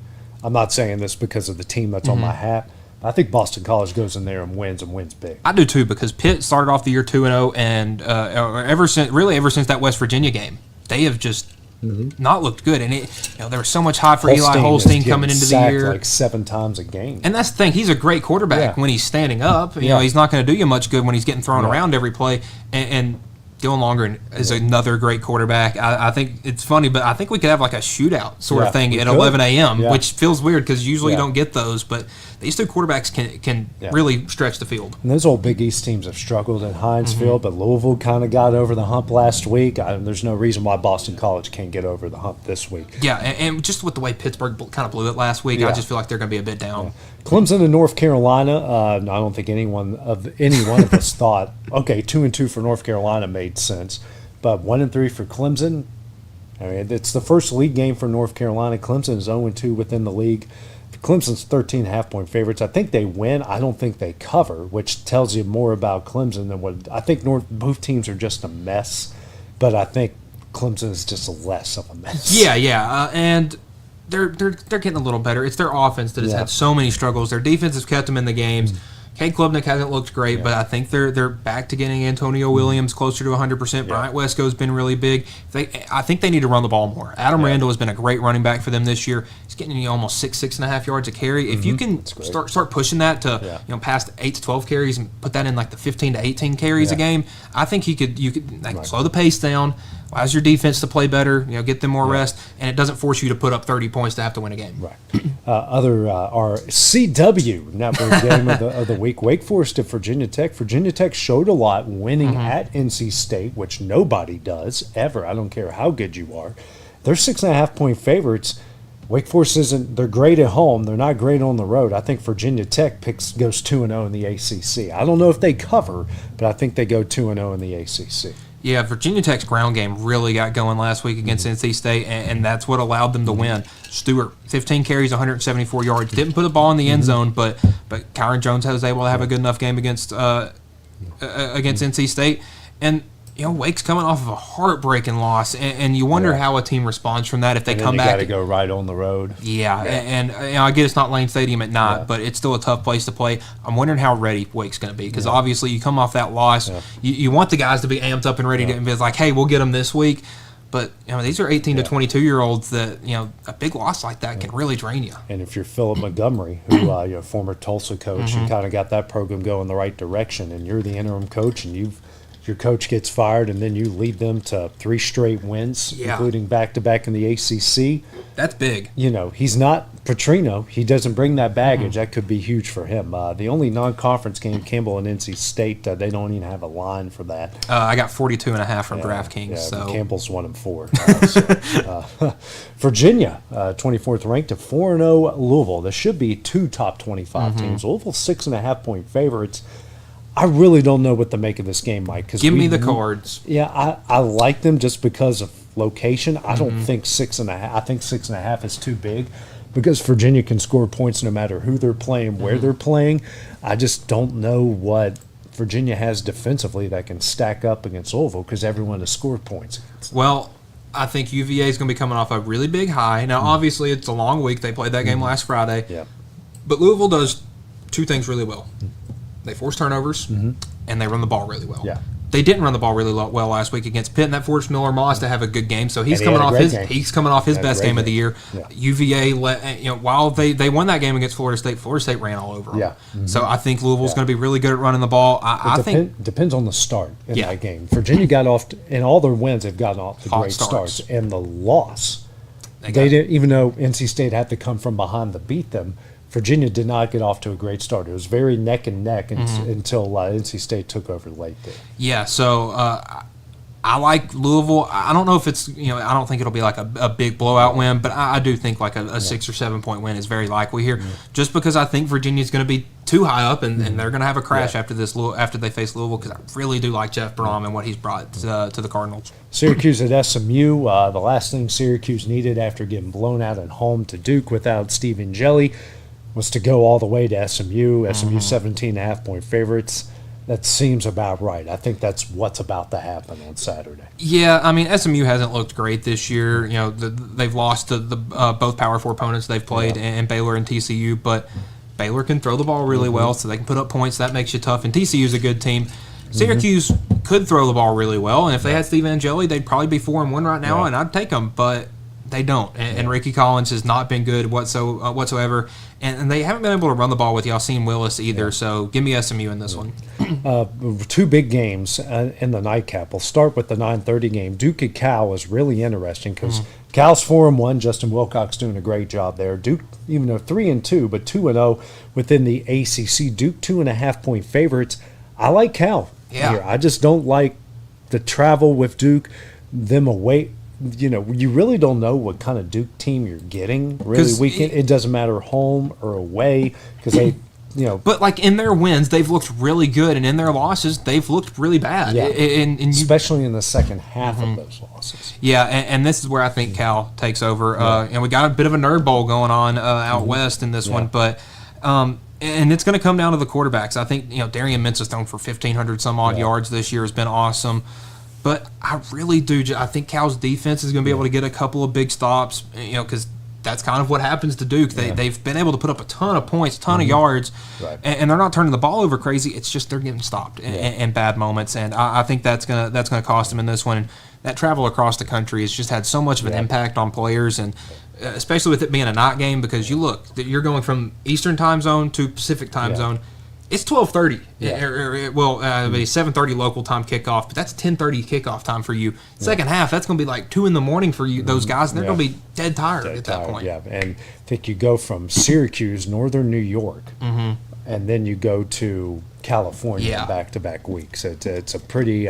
I'm not saying this because of the team that's on my hat. I think Boston College goes in there and wins big. I do too, because Pitt started off the year 2-0, and ever since that West Virginia game, they have just not looked good. And there was so much hype for Eli Holstein coming into the year, like 7 times a game. And that's the thing; he's a great quarterback when he's standing up. He's not going to do you much good when he's getting thrown around every play. And Dylan Longren is another great quarterback. I think it's funny, but I think we could have like a shootout sort of thing at 11 a.m., which feels weird because usually you don't get those. But these 2 quarterbacks can really stretch the field. And those old Big East teams have struggled at Heinz Field, but Louisville kind of got over the hump last week. There's no reason why Boston College can't get over the hump this week. Yeah, and just with the way Pittsburgh kind of blew it last week, I just feel like they're going to be a bit down. Yeah. Clemson and North Carolina. I don't think any one of us thought, okay, 2-2 for North Carolina made sense, but 1-3 for Clemson. I mean, it's the first league game for North Carolina. Clemson is 0-2 within the league. Clemson's 13.5 point favorites. I think they win. I don't think they cover, which tells you more about Clemson than what I think. Both teams are just a mess, but I think Clemson is just less of a mess. Yeah, and they're getting a little better. It's their offense that has had so many struggles. Their defense has kept them in the games. Cade Klubnik hasn't looked great, but I think they're back to getting Antonio Williams closer to 100%. Bryant Wesco's been really big. I think they need to run the ball more. Adam Randall has been a great running back for them this year. He's getting almost 6.5 yards a carry. If you can start pushing that to past 8 to 12 carries and put that in like the 15 to 18 carries a game, I think you could slow the pace down, allows your defense to play better, get them more rest, and it doesn't force you to put up 30 points to have to win a game. Right. Our CW network game of the week, Wake Forest to Virginia Tech. Virginia Tech showed a lot winning at NC State, which nobody does ever. I don't care how good you are. They're 6.5-point favorites. Wake Forest they're great at home. They're not great on the road. I think Virginia Tech goes 2-0 in the ACC. I don't know if they cover, but I think they go 2-0 in the ACC. Yeah, Virginia Tech's ground game really got going last week against NC State, and that's what allowed them to win. Stewart, 15 carries, 174 yards. Didn't put the ball in the end zone, but Kyron Jones was able to have a good enough game against NC State. And Wake's coming off of a heartbreaking loss, and you wonder how a team responds from that if they come back. Got to go right on the road. Yeah. And I get it's not Lane Stadium at night, but it's still a tough place to play. I'm wondering how ready Wake's going to be, because obviously you come off that loss, you want the guys to be amped up and ready to be like, hey, we'll get them this week. But these are 18 to 22-year-olds that a big loss like that can really drain you. And if you're Philip Montgomery, who former Tulsa coach, and kind of got that program going the right direction, and you're the interim coach, and your coach gets fired, and then you lead them to 3 straight wins, including back-to-back in the ACC. That's big. He's not Petrino. He doesn't bring that baggage. That could be huge for him. The only non-conference game, Campbell and NC State, they don't even have a line for that. I got 42.5 from DraftKings. So Campbell's 1-4. Virginia, 24th ranked to 4-0 Louisville. There should be 2 top 25 teams. Louisville 6.5-point favorites. I really don't know what to make of this game, Mike. Give me the cards. Yeah, I like them just because of location. I don't think 6.5. I think 6.5 is too big, because Virginia can score points no matter who they're playing, where they're playing. I just don't know what Virginia has defensively that can stack up against Louisville, because everyone has scored points. Well, I think UVA is going to be coming off a really big high. Now, obviously, it's a long week. They played that game last Friday. Yeah. But Louisville does 2 things really well. They force turnovers, and they run the ball really well. Yeah. They didn't run the ball really well last week against Pitt, and that forced Miller Moss to have a good game. So he's coming off his best game of the year. Yeah. UVA while they won that game against Florida State ran all over them. Yeah. So I think Louisville's going to be really good at running the ball. I think depends on the start in that game. Virginia got off in all their wins. They've gotten off to great starts, and the loss they didn't. Even though NC State had to come from behind to beat them, Virginia did not get off to a great start. It was very neck and neck until NC State took over late there. Yeah, so I like Louisville. I don't know if it's, I don't think it'll be like a big blowout win, but I do think like a 6 or 7 point win is very likely here, just because I think Virginia's going to be too high up, and they're going to have a crash after they face Louisville, because I really do like Jeff Brom and what he's brought to the Cardinals. Syracuse at SMU. The last thing Syracuse needed after getting blown out at home to Duke without Stephen Jelly was to go all the way to SMU. SMU 17.5-point favorites. That seems about right. I think that's what's about to happen on Saturday. Yeah, I mean, SMU hasn't looked great this year. They've lost to the both Power 4 opponents they've played, and Baylor and TCU, but Baylor can throw the ball really well, so they can put up points. That makes you tough, and TCU's a good team. Syracuse could throw the ball really well, and if they had Steve Angeli, they'd probably be 4-1 right now, and I'd take them, but they don't. And Ricky Collins has not been good whatsoever. And they haven't been able to run the ball with Yassine Willis either. So give me SMU in this one. 2 big games in the nightcap. We'll start with the 9:30 game. Duke at Cal is really interesting, because Cal's 4-1. Justin Wilcox doing a great job there. Duke, even though 3-2, but 2-0 within the ACC. Duke 2.5-point favorites. I like Cal here. I just don't like the travel with Duke, them away. You really don't know what kind of Duke team you're getting. Really, weekend. It doesn't matter home or away, because they, But like in their wins, they've looked really good, and in their losses, they've looked really bad. Yeah, especially in the second half of those losses. Yeah, and this is where I think Cal takes over. And we got a bit of a nerd bowl going on out west in this one, but. And it's going to come down to the quarterbacks. I think Darian Mintz has thrown for 1,500 some odd yards this year, has been awesome. But I really do. I think Cal's defense is going to be able to get a couple of big stops, because that's kind of what happens to Duke. They've been able to put up a ton of points, a ton of yards, and they're not turning the ball over crazy. It's just they're getting stopped in bad moments, and I think that's gonna cost them in this one. And that travel across the country has just had so much of an impact on players, and especially with it being a night game, because you're going from Eastern time zone to Pacific time zone. It's 12:30. It'll be 7:30 local time kickoff, but that's 10:30 kickoff time for you. Second half, that's going to be like 2 a.m. for you. Those guys, and they're going to be dead tired at that point. Yeah, and I think you go from Syracuse, northern New York, and then you go to California back-to-back weeks. It's a pretty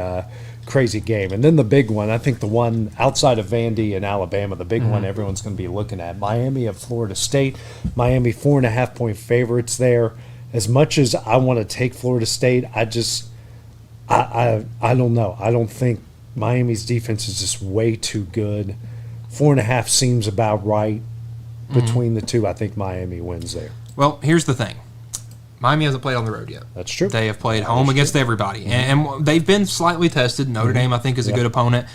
crazy game. And then the big one, I think the one outside of Vandy and Alabama, the big one everyone's going to be looking at, Miami at Florida State. Miami 4.5-point favorites there. As much as I want to take Florida State, I don't know. I don't think Miami's defense is just way too good. 4.5 seems about right between the two. I think Miami wins there. Well, here's the thing. Miami hasn't played on the road yet. That's true. They have played home against everybody, and they've been slightly tested. Notre Dame, I think, is a good opponent.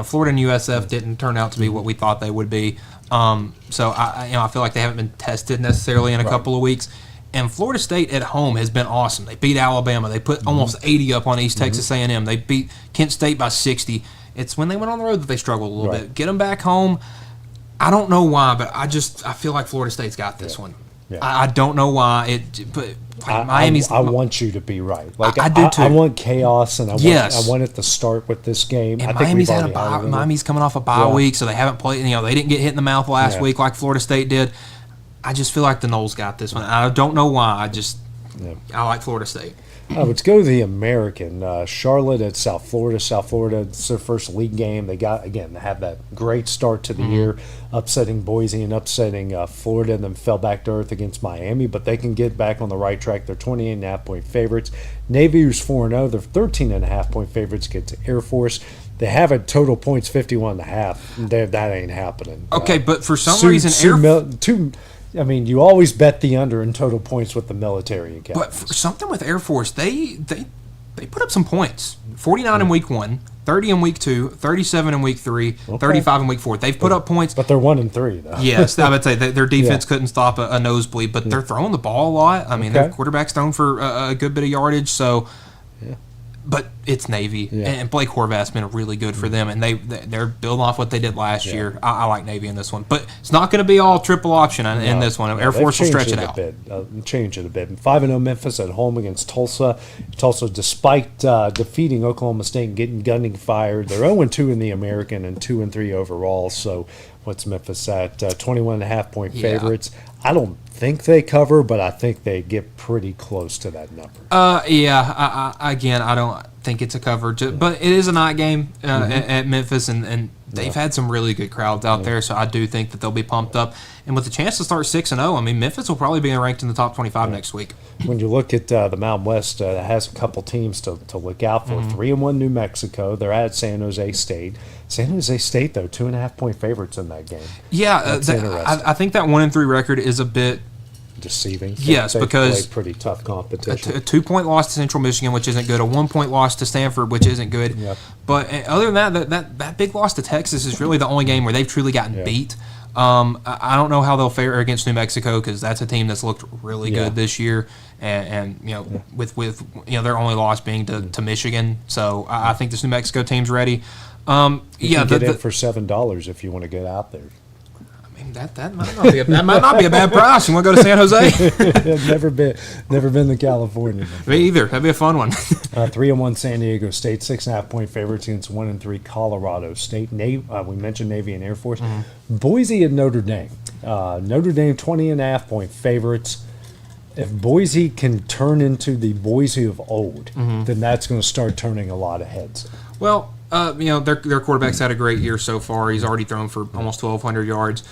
Florida and USF didn't turn out to be what we thought they would be. So I feel like they haven't been tested necessarily in a couple of weeks. And Florida State at home has been awesome. They beat Alabama. They put almost 80 up on East Texas A&M. They beat Kent State by 60. It's when they went on the road that they struggled a little bit. Get them back home. I don't know why, but I feel like Florida State's got this one. Yeah. I don't know why. Miami's. I want you to be right. Like I do too. I want chaos, and I want it to start with this game. And I think Miami's had a bye. Miami's coming off a bye week, so they haven't played. They didn't get hit in the mouth last week like Florida State did. I just feel like the Noles got this one. I don't know why. I like Florida State. Let's go to the American. Charlotte at South Florida. South Florida, it's their first league game. They have that great start to the year, upsetting Boise and upsetting Florida, and then fell back to earth against Miami. But they can get back on the right track. They're 28.5-point favorites. Navy, who's 4-0, they're 13.5-point favorites, get to Air Force. They have a total points 51.5. That ain't happening. Okay, but for some reason, you always bet the under in total points with the military academy. But for something with Air Force, they put up some points. 49 in week 1, 30 in week 2, 37 in week 3, 35 in week 4. They've put up points. But they're 1-3, though. Yes, I would say their defense couldn't stop a nosebleed, but they're throwing the ball a lot. Their quarterback's thrown for a good bit of yardage, so... But it's Navy, and Blake Horvath's been really good for them, and they're building off what they did last year. I like Navy in this one, but it's not going to be all triple option in this one. Air Force will stretch it out. Change it a bit. 5-0 Memphis at home against Tulsa. Tulsa, despite defeating Oklahoma State and getting Gunning fired, they're 0-2 in the American and 2-3 overall. So what's Memphis at? 21.5-point favorites. I don't think they cover, but I think they get pretty close to that number. I don't think it's a cover, but it is a night game at Memphis, and they've had some really good crowds out there, so I do think that they'll be pumped up. And with the chance to start 6-0, Memphis will probably be ranked in the top 25 next week. When you look at the Mountain West, it has a couple teams to look out for. 3-1 New Mexico. They're at San Jose State. San Jose State, though, 2.5-point favorites in that game. Yeah, I think that 1-3 record is a bit deceiving. Yes, because pretty tough competition. A 2-point loss to Central Michigan, which isn't good. A 1-point loss to Stanford, which isn't good. Yep. But other than that big loss to Texas is really the only game where they've truly gotten beat. I don't know how they'll fare against New Mexico, because that's a team that's looked really good this year, and with their only loss being to Michigan. So I think this New Mexico team's ready. You can get in for $7 if you want to get out there. That might not be a bad price. You want to go to San Jose? Never been to California. Me either. That'd be a fun one. 3-1 San Diego State, 6.5-point favorites against 1-3 Colorado State. We mentioned Navy and Air Force. Boise and Notre Dame. Notre Dame 20.5-point favorites. If Boise can turn into the Boise of old, then that's going to start turning a lot of heads. Well, their quarterback's had a great year so far. He's already thrown for almost 1,200 yards.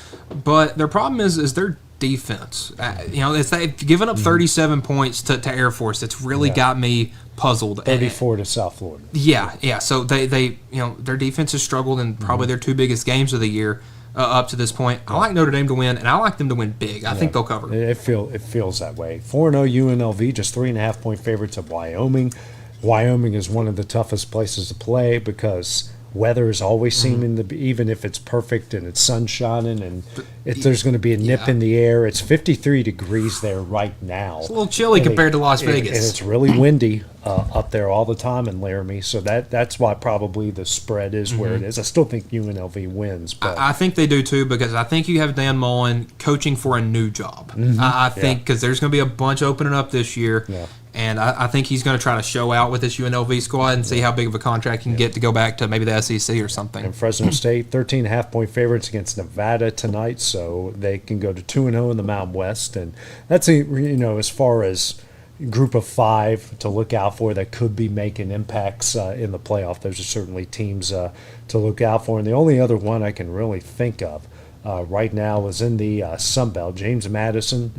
But their problem is their defense. They've given up 37 points to Air Force. It's really got me puzzled. 34 to South Florida. Yeah. So they their defense has struggled in probably their 2 biggest games of the year up to this point. I like Notre Dame to win, and I like them to win big. I think they'll cover. It feels that way. 4-0 UNLV, just 3.5-point favorites of Wyoming. Wyoming is one of the toughest places to play because weather is always seeming to be, even if it's perfect and it's sun shining and if there's going to be a nip in the air. It's 53 degrees there right now. It's a little chilly compared to Las Vegas. And it's really windy up there all the time in Laramie, so that's why probably the spread is where it is. I still think UNLV wins. But I think they do too, because I think you have Dan Mullen coaching for a new job. I think because there's going to be a bunch opening up this year. Yeah. And I think he's going to try to show out with this UNLV squad and see how big of a contract he can get to go back to maybe the SEC or something. And Fresno State, 13.5-point favorites against Nevada tonight, so they can go to 2-0 in the Mountain West. And that's, as far as group of 5 to look out for that could be making impacts in the playoff. Those are certainly teams to look out for. And the only other one I can really think of right now is in the Sun Belt. James Madison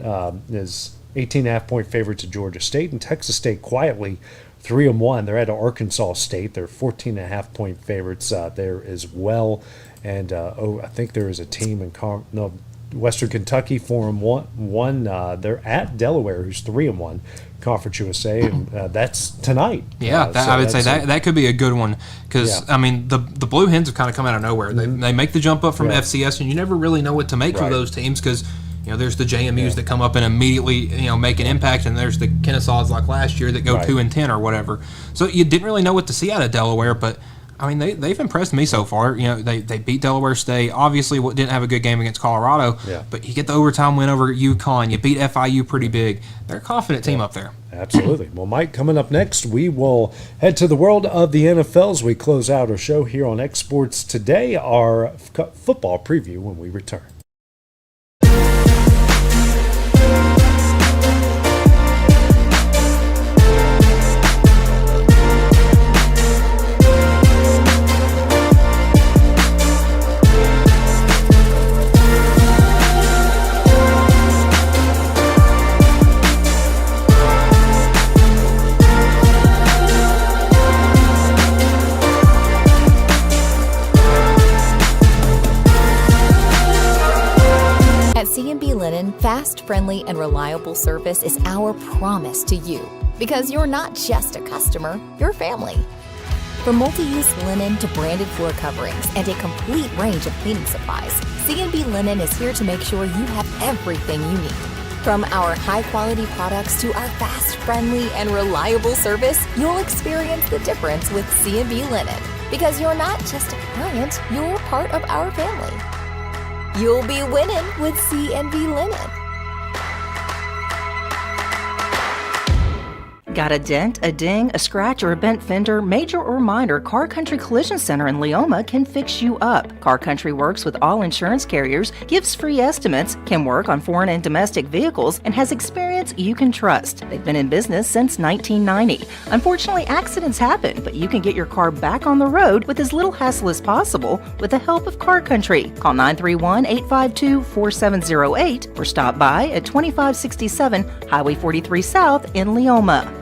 is 18.5-point favorites at Georgia State, and Texas State quietly 3-1. They're at Arkansas State. They're 14.5-point favorites there as well. And I think there is a team in Western Kentucky 4-1. They're at Delaware, who's 3-1, Conference USA, and that's tonight. Yeah, I would say that could be a good one because I mean the Blue Hens have kind of come out of nowhere. They make the jump up from FCS, and you never really know what to make from those teams because. There's the JMUs that come up and immediately, make an impact, and there's the Kennesaws like last year that go 2-10 or whatever. So you didn't really know what to see out of Delaware, but I mean they've impressed me so far. They beat Delaware State. Obviously, didn't have a good game against Colorado, but you get the overtime win over UConn. You beat FIU pretty big. They're a confident team up there. Absolutely. Well, Mike, coming up next, we will head to the world of the NFL as we close out our show here on X Sports Today, our football preview when we return. Fast, friendly, and reliable service is our promise to you because you're not just a customer, you're family. From multi-use linen to branded floor coverings and a complete range of cleaning supplies, C&B Linen is here to make sure you have everything you need. From our high-quality products to our fast, friendly, and reliable service, you'll experience the difference with C&B Linen because you're not just a client, you're part of our family. You'll be winning with C&B Linen. Got a dent, a ding, a scratch, or a bent fender? Major or minor, Car Country Collision Center in Leoma can fix you up. Car Country works with all insurance carriers, gives free estimates, can work on foreign and domestic vehicles, and has experience you can trust. They've been in business since 1990. Unfortunately, accidents happen, but you can get your car back on the road with as little hassle as possible with the help of Car Country. Call 931-852-4708 or stop by at 2567 Highway 43 South in Leoma.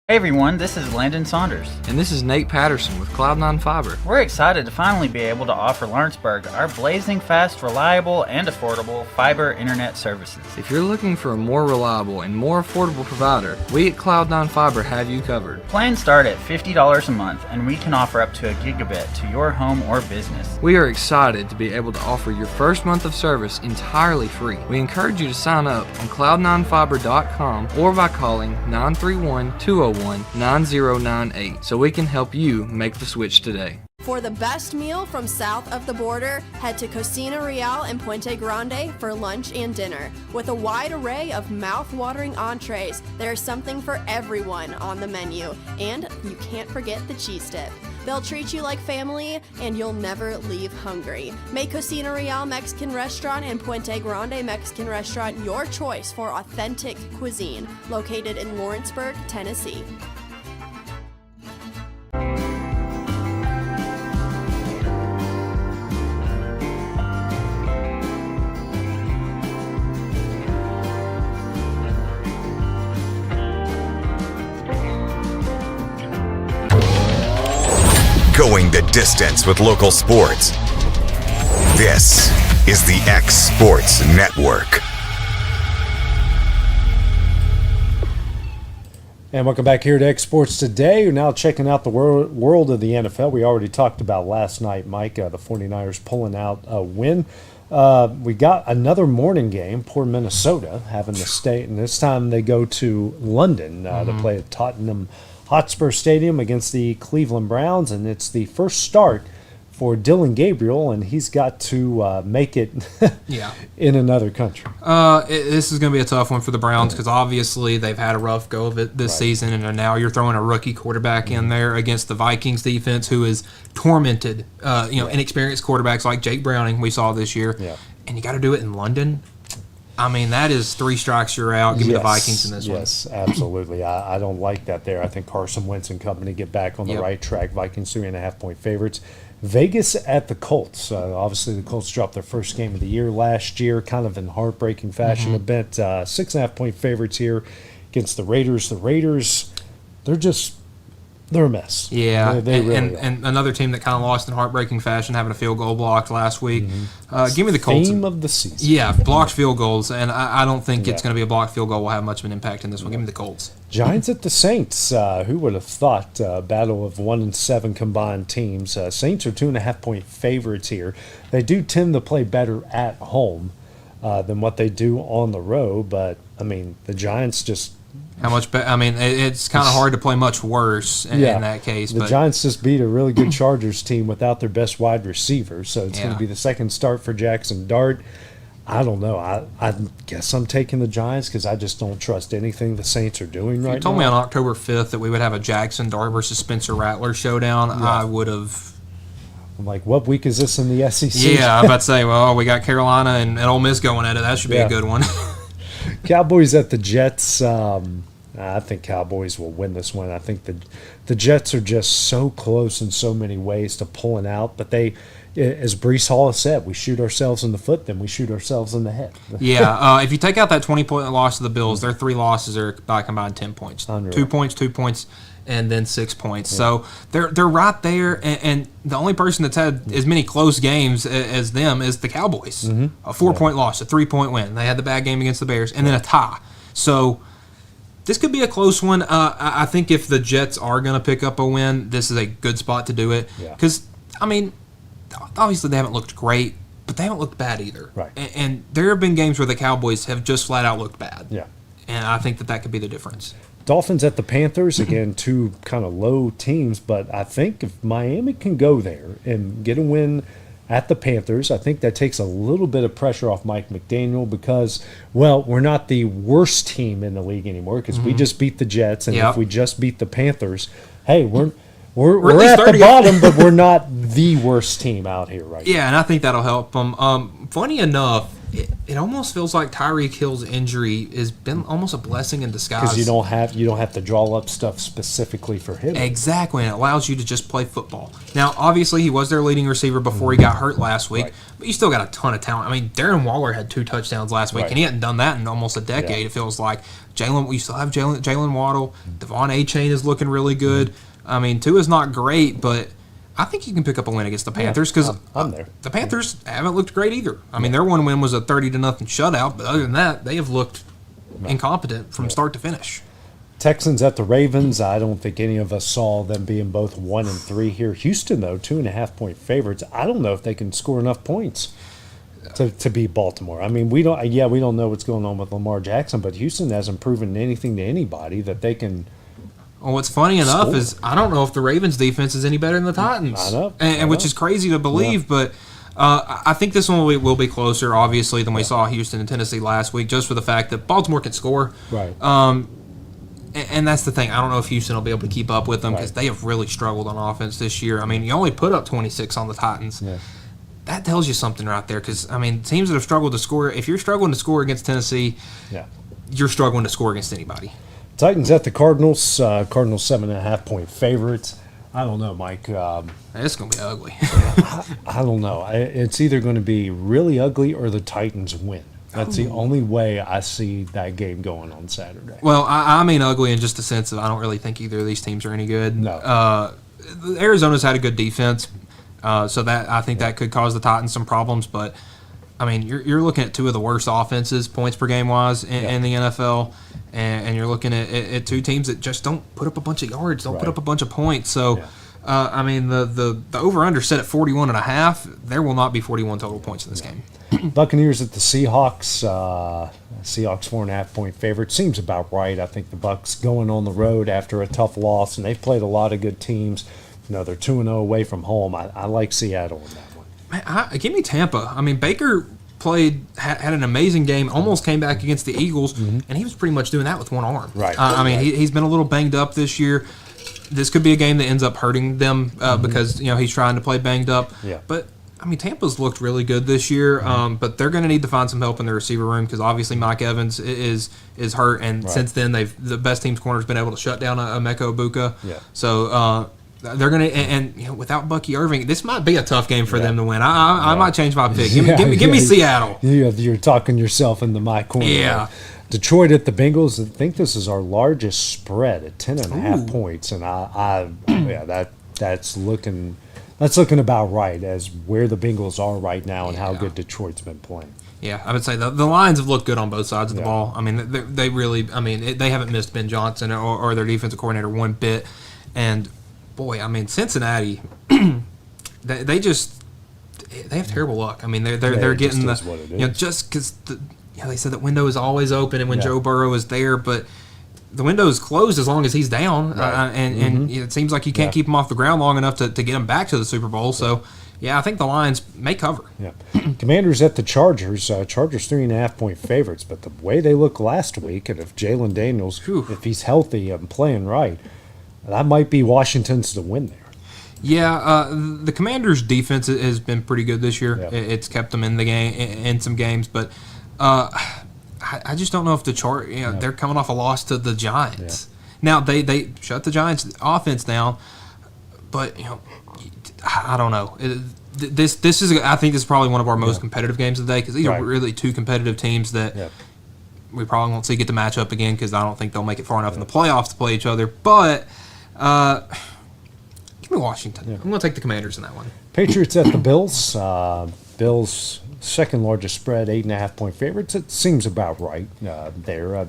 Hey everyone, this is Landon Saunders. And this is Nate Patterson with Cloud9 Fiber. We're excited to finally be able to offer Lawrenceburg our blazing fast, reliable, and affordable fiber internet services. If you're looking for a more reliable and more affordable provider, we at Cloud9 Fiber have you covered. Plans start at $50 a month, and we can offer up to a gigabit to your home or business. We are excited to be able to offer your first month of service entirely free. We encourage you to sign up on cloud9fiber.com or by calling 931-201-9098 so we can help you make the switch today. For the best meal from south of the border, head to Cocina Real in Puente Grande for lunch and dinner. With a wide array of mouth-watering entrees, there's something for everyone on the menu. And you can't forget the cheese dip. They'll treat you like family, and you'll never leave hungry. Make Cocina Real Mexican Restaurant and Puente Grande Mexican Restaurant your choice for authentic cuisine, located in Lawrenceburg, Tennessee. Going the distance with local sports. This is the X Sports Network. And welcome back here to X Sports Today. We're now checking out the world of the NFL. We already talked about last night, Mike, the 49ers pulling out a win. We got another morning game, poor Minnesota having to stay, and this time they go to London to play at Tottenham Hotspur Stadium against the Cleveland Browns, and it's the first start for Dylan Gabriel, and he's got to make it in another country. This is going to be a tough one for the Browns because obviously they've had a rough go of it this season, and now you're throwing a rookie quarterback in there against the Vikings defense, who is tormented, inexperienced quarterbacks like Jake Browning we saw this year, and you got to do it in London. I mean, that is 3 strikes, you're out. Give me the Vikings in this one. Yes, absolutely. I don't like that there. I think Carson Wentz and company get back on the right track. Vikings 3.5-point favorites. Vegas at the Colts. Obviously, the Colts dropped their first game of the year last year, kind of in heartbreaking fashion a bit. 6.5-point favorites here against the Raiders. The Raiders, they're a mess. Yeah, they really are. And another team that kind of lost in heartbreaking fashion, having a field goal blocked last week. Give me the Colts. Theme of the season. Yeah, blocked field goals, and I don't think it's going to be a blocked field goal will have much of an impact in this one. Give me the Colts. Giants at the Saints. Who would have thought? Battle of 1-7 combined teams. Saints are 2.5-point favorites here. They do tend to play better at home than what they do on the road, but I mean the Giants just. How much? It's kind of hard to play much worse in that case. The Giants just beat a really good Chargers team without their best wide receiver, so it's going to be the second start for Jackson Dart. I don't know. I guess I'm taking the Giants because I just don't trust anything the Saints are doing right now. You told me on October 5th that we would have a Jackson Dart versus Spencer Rattler showdown. I would have. I'm like, what week is this in the SEC? Yeah, I'm about to say, well, we got Carolina and Ole Miss going at it. That should be a good one. Cowboys at the Jets. I think Cowboys will win this one. I think the Jets are just so close in so many ways to pulling out, but they, as Breece Hall has said, we shoot ourselves in the foot, then we shoot ourselves in the head. If you take out that 20-point loss to the Bills, their 3 losses are by combined 10 points. Unreal. 2 points, 2 points, and then 6 points. Yeah. So they're right there, and the only person that's had as many close games as them is the Cowboys. A 4-point loss, a 3-point win. They had the bad game against the Bears, and then a tie. So this could be a close one. I think if the Jets are going to pick up a win, this is a good spot to do it. Because, obviously they haven't looked great, but they haven't looked bad either. Right. And there have been games where the Cowboys have just flat out looked bad. Yeah. And I think that could be the difference. Dolphins at the Panthers, again, 2 kind of low teams, but I think if Miami can go there and get a win at the Panthers, I think that takes a little bit of pressure off Mike McDaniel because, well, we're not the worst team in the league anymore because we just beat the Jets, and if we just beat the Panthers, hey, we're at the bottom, but we're not the worst team out here right now. Yeah, and I think that'll help them. Funny enough, it almost feels like Tyreek Hill's injury has been almost a blessing in disguise. Because you don't have to draw up stuff specifically for him. Exactly, and it allows you to just play football. Now, obviously, he was their leading receiver before he got hurt last week, but you still got a ton of talent. I mean, Darren Waller had 2 touchdowns last week, and he hadn't done that in almost a decade, it feels like. We still have Jalen Waddle. Devon Achane is looking really good. I mean, Tua's not great, but I think you can pick up a win against the Panthers because the Panthers haven't looked great either. I mean, their one win was a 30-0 shutout, but other than that, they have looked incompetent from start to finish. Texans at the Ravens. I don't think any of us saw them being both 1-3 here. Houston, though, 2.5-point favorites. I don't know if they can score enough points to beat Baltimore. I mean, we don't know what's going on with Lamar Jackson, but Houston hasn't proven anything to anybody that they can. Well, what's funny enough is I don't know if the Ravens' defense is any better than the Titans. I know. And which is crazy to believe, but I think this one will be closer, obviously, than we saw Houston and Tennessee last week, just for the fact that Baltimore can score. Right. And that's the thing. I don't know if Houston will be able to keep up with them because they have really struggled on offense this year. I mean, you only put up 26 on the Titans. Yeah. That tells you something right there because, I mean, teams that have struggled to score, if you're struggling to score against Tennessee, you're struggling to score against anybody. Titans at the Cardinals. Cardinals 7.5-point favorites. I don't know, Mike. It's going to be ugly. I don't know. It's either going to be really ugly or the Titans win. That's the only way I see that game going on Saturday. Well, I mean ugly in just the sense of I don't really think either of these teams are any good. No. Arizona's had a good defense, so that I think that could cause the Titans some problems. But, I mean, you're looking at two of the worst offenses, points per game wise, in the NFL, and you're looking at two teams that just don't put up a bunch of yards, don't put up a bunch of points. So, I mean, the over-under set at 41.5. There will not be 41 total points in this game. Buccaneers at the Seahawks. Seahawks 4.5-point favorite. Seems about right. I think the Bucs going on the road after a tough loss, and they've played a lot of good teams. You know, they're 2-0 away from home. I like Seattle in that one. Man, give me Tampa. I mean, Baker had an amazing game, almost came back against the Eagles, and he was pretty much doing that with one arm. Right. I mean, he's been a little banged up this year. This could be a game that ends up hurting them because, you know, he's trying to play banged up. Yeah. But, I mean, Tampa's looked really good this year, but they're going to need to find some help in their receiver room because obviously Mike Evans is hurt, and since then the best team's corner's been able to shut down Emeka Egbuka. Yeah. So they're going to, and you know, without Bucky Irving, this might be a tough game for them to win. I might change my pick. Give me Seattle. You're talking yourself into my corner. Yeah. Right? Detroit at the Bengals. I think this is our largest spread at 10.5 points, and that's looking about right as where the Bengals are right now and how good Detroit's been playing. Yeah, I would say the Lions have looked good on both sides of the ball. I mean, they really, I mean, they haven't missed Ben Johnson or their defensive coordinator one bit. And boy, I mean, Cincinnati, they have terrible luck. I mean, they're getting just because they said that window is always open, and when Joe Burrow is there, but the window is closed as long as he's down, and it seems like you can't keep him off the ground long enough to get him back to the Super Bowl. So, I think the Lions may cover. Yeah. Commanders at the Chargers. Chargers 3.5-point favorites, but the way they looked last week, and if Jalen Daniels, if he's healthy and playing right, that might be Washington's to win there. Yeah, the Commanders' defense has been pretty good this year. Yeah. It's kept them in the game in some games, but I just don't know if the they're coming off a loss to the Giants. Now they shut the Giants' offense down, but I don't know. This is I think this is probably one of our most competitive games of the day because these are really two competitive teams that we probably won't see get to match up again because I don't think they'll make it far enough in the playoffs to play each other. But give me Washington. I'm going to take the Commanders in that one. Patriots at the Bills. Bills second largest spread, 8.5-point favorites. It seems about right there.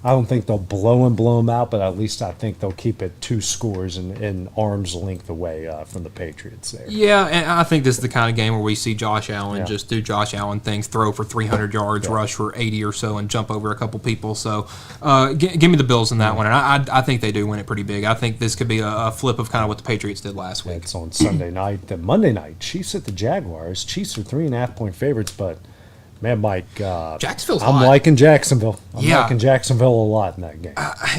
I don't think they'll blow them out, but at least I think they'll keep it 2 scores in arm's length away from the Patriots there. Yeah, and I think this is the kind of game where we see Josh Allen just do Josh Allen things, throw for 300 yards, rush for 80 or so, and jump over a couple people. So give me the Bills in that one, and I think they do win it pretty big. I think this could be a flip of kind of what the Patriots did last week. It's on Sunday night. Then Monday night, Chiefs at the Jaguars. Chiefs are 3.5-point favorites, but man, Mike, Jacksonville's I'm hot. liking Jacksonville. I'm Yeah. liking Jacksonville a lot in that game.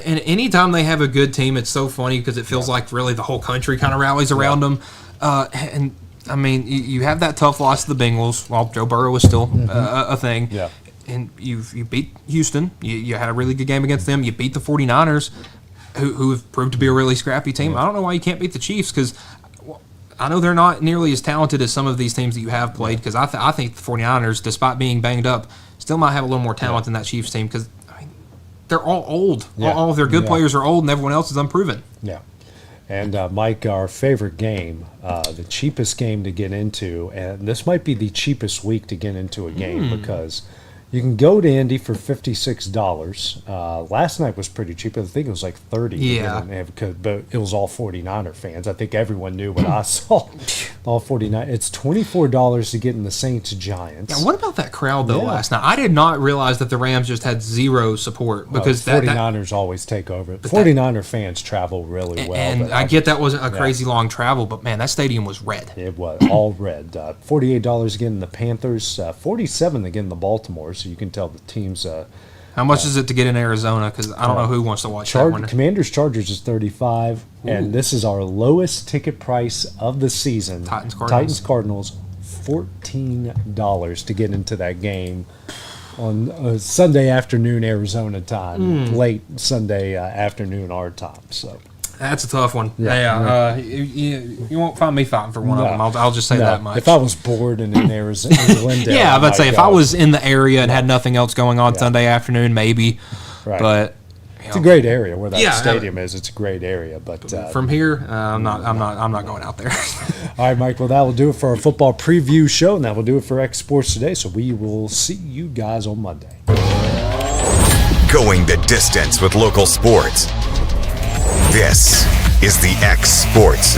And anytime they have a good team, it's so funny because it feels like really the whole country kind of rallies around them. And I mean, you have that tough loss to the Bengals while Joe Burrow was still a thing. Yeah. And you beat Houston. You had a really good game against them. You beat the 49ers, who have proved to be a really scrappy team. I don't know why you can't beat the Chiefs because I know they're not nearly as talented as some of these teams that you have played because I think the 49ers, despite being banged up, still might have a little more talent than that Chiefs team because they're all old. Yeah. All of their good players are old and everyone else is unproven. Yeah. And Mike, our favorite game, the cheapest game to get into, and this might be the cheapest week to get into a game because you can go to Indy for $56. Last night was pretty cheap. I think it was like $30. Yeah. But it was all 49er fans. I think everyone knew what I saw. All 49. It's $24 to get in the Saints Giants. Yeah, what about that crowd though last night? I did not realize that the Rams just had zero support because the 49ers always take over. 49er fans travel really well. And I get that wasn't a crazy long travel, but man, that stadium was red. It was all red. $48 again in the Panthers, $47 again in the Baltimore. So you can tell the team's How much is it to get in Arizona? Because I don't know who wants to watch that one. Commanders Chargers is $35, and this is our lowest ticket price of the season. Titans Cardinals, $14 to get into that game on Sunday afternoon Arizona time, late Sunday afternoon our time. So that's a tough one. Yeah, you won't find me fighting for one of them. I'll just say that much. If I was bored and in Arizona, Glendale, yeah, I'd say if I was in the area and had nothing else going on Sunday afternoon, maybe. Right. But it's a great area where that stadium is. It's a great area, but from here, I'm not going out there. All right, Mike. Well, that will do it for our football preview show, and that will do it for X Sports today. So we will see you guys on Monday. Going the distance with local sports. This is the X Sports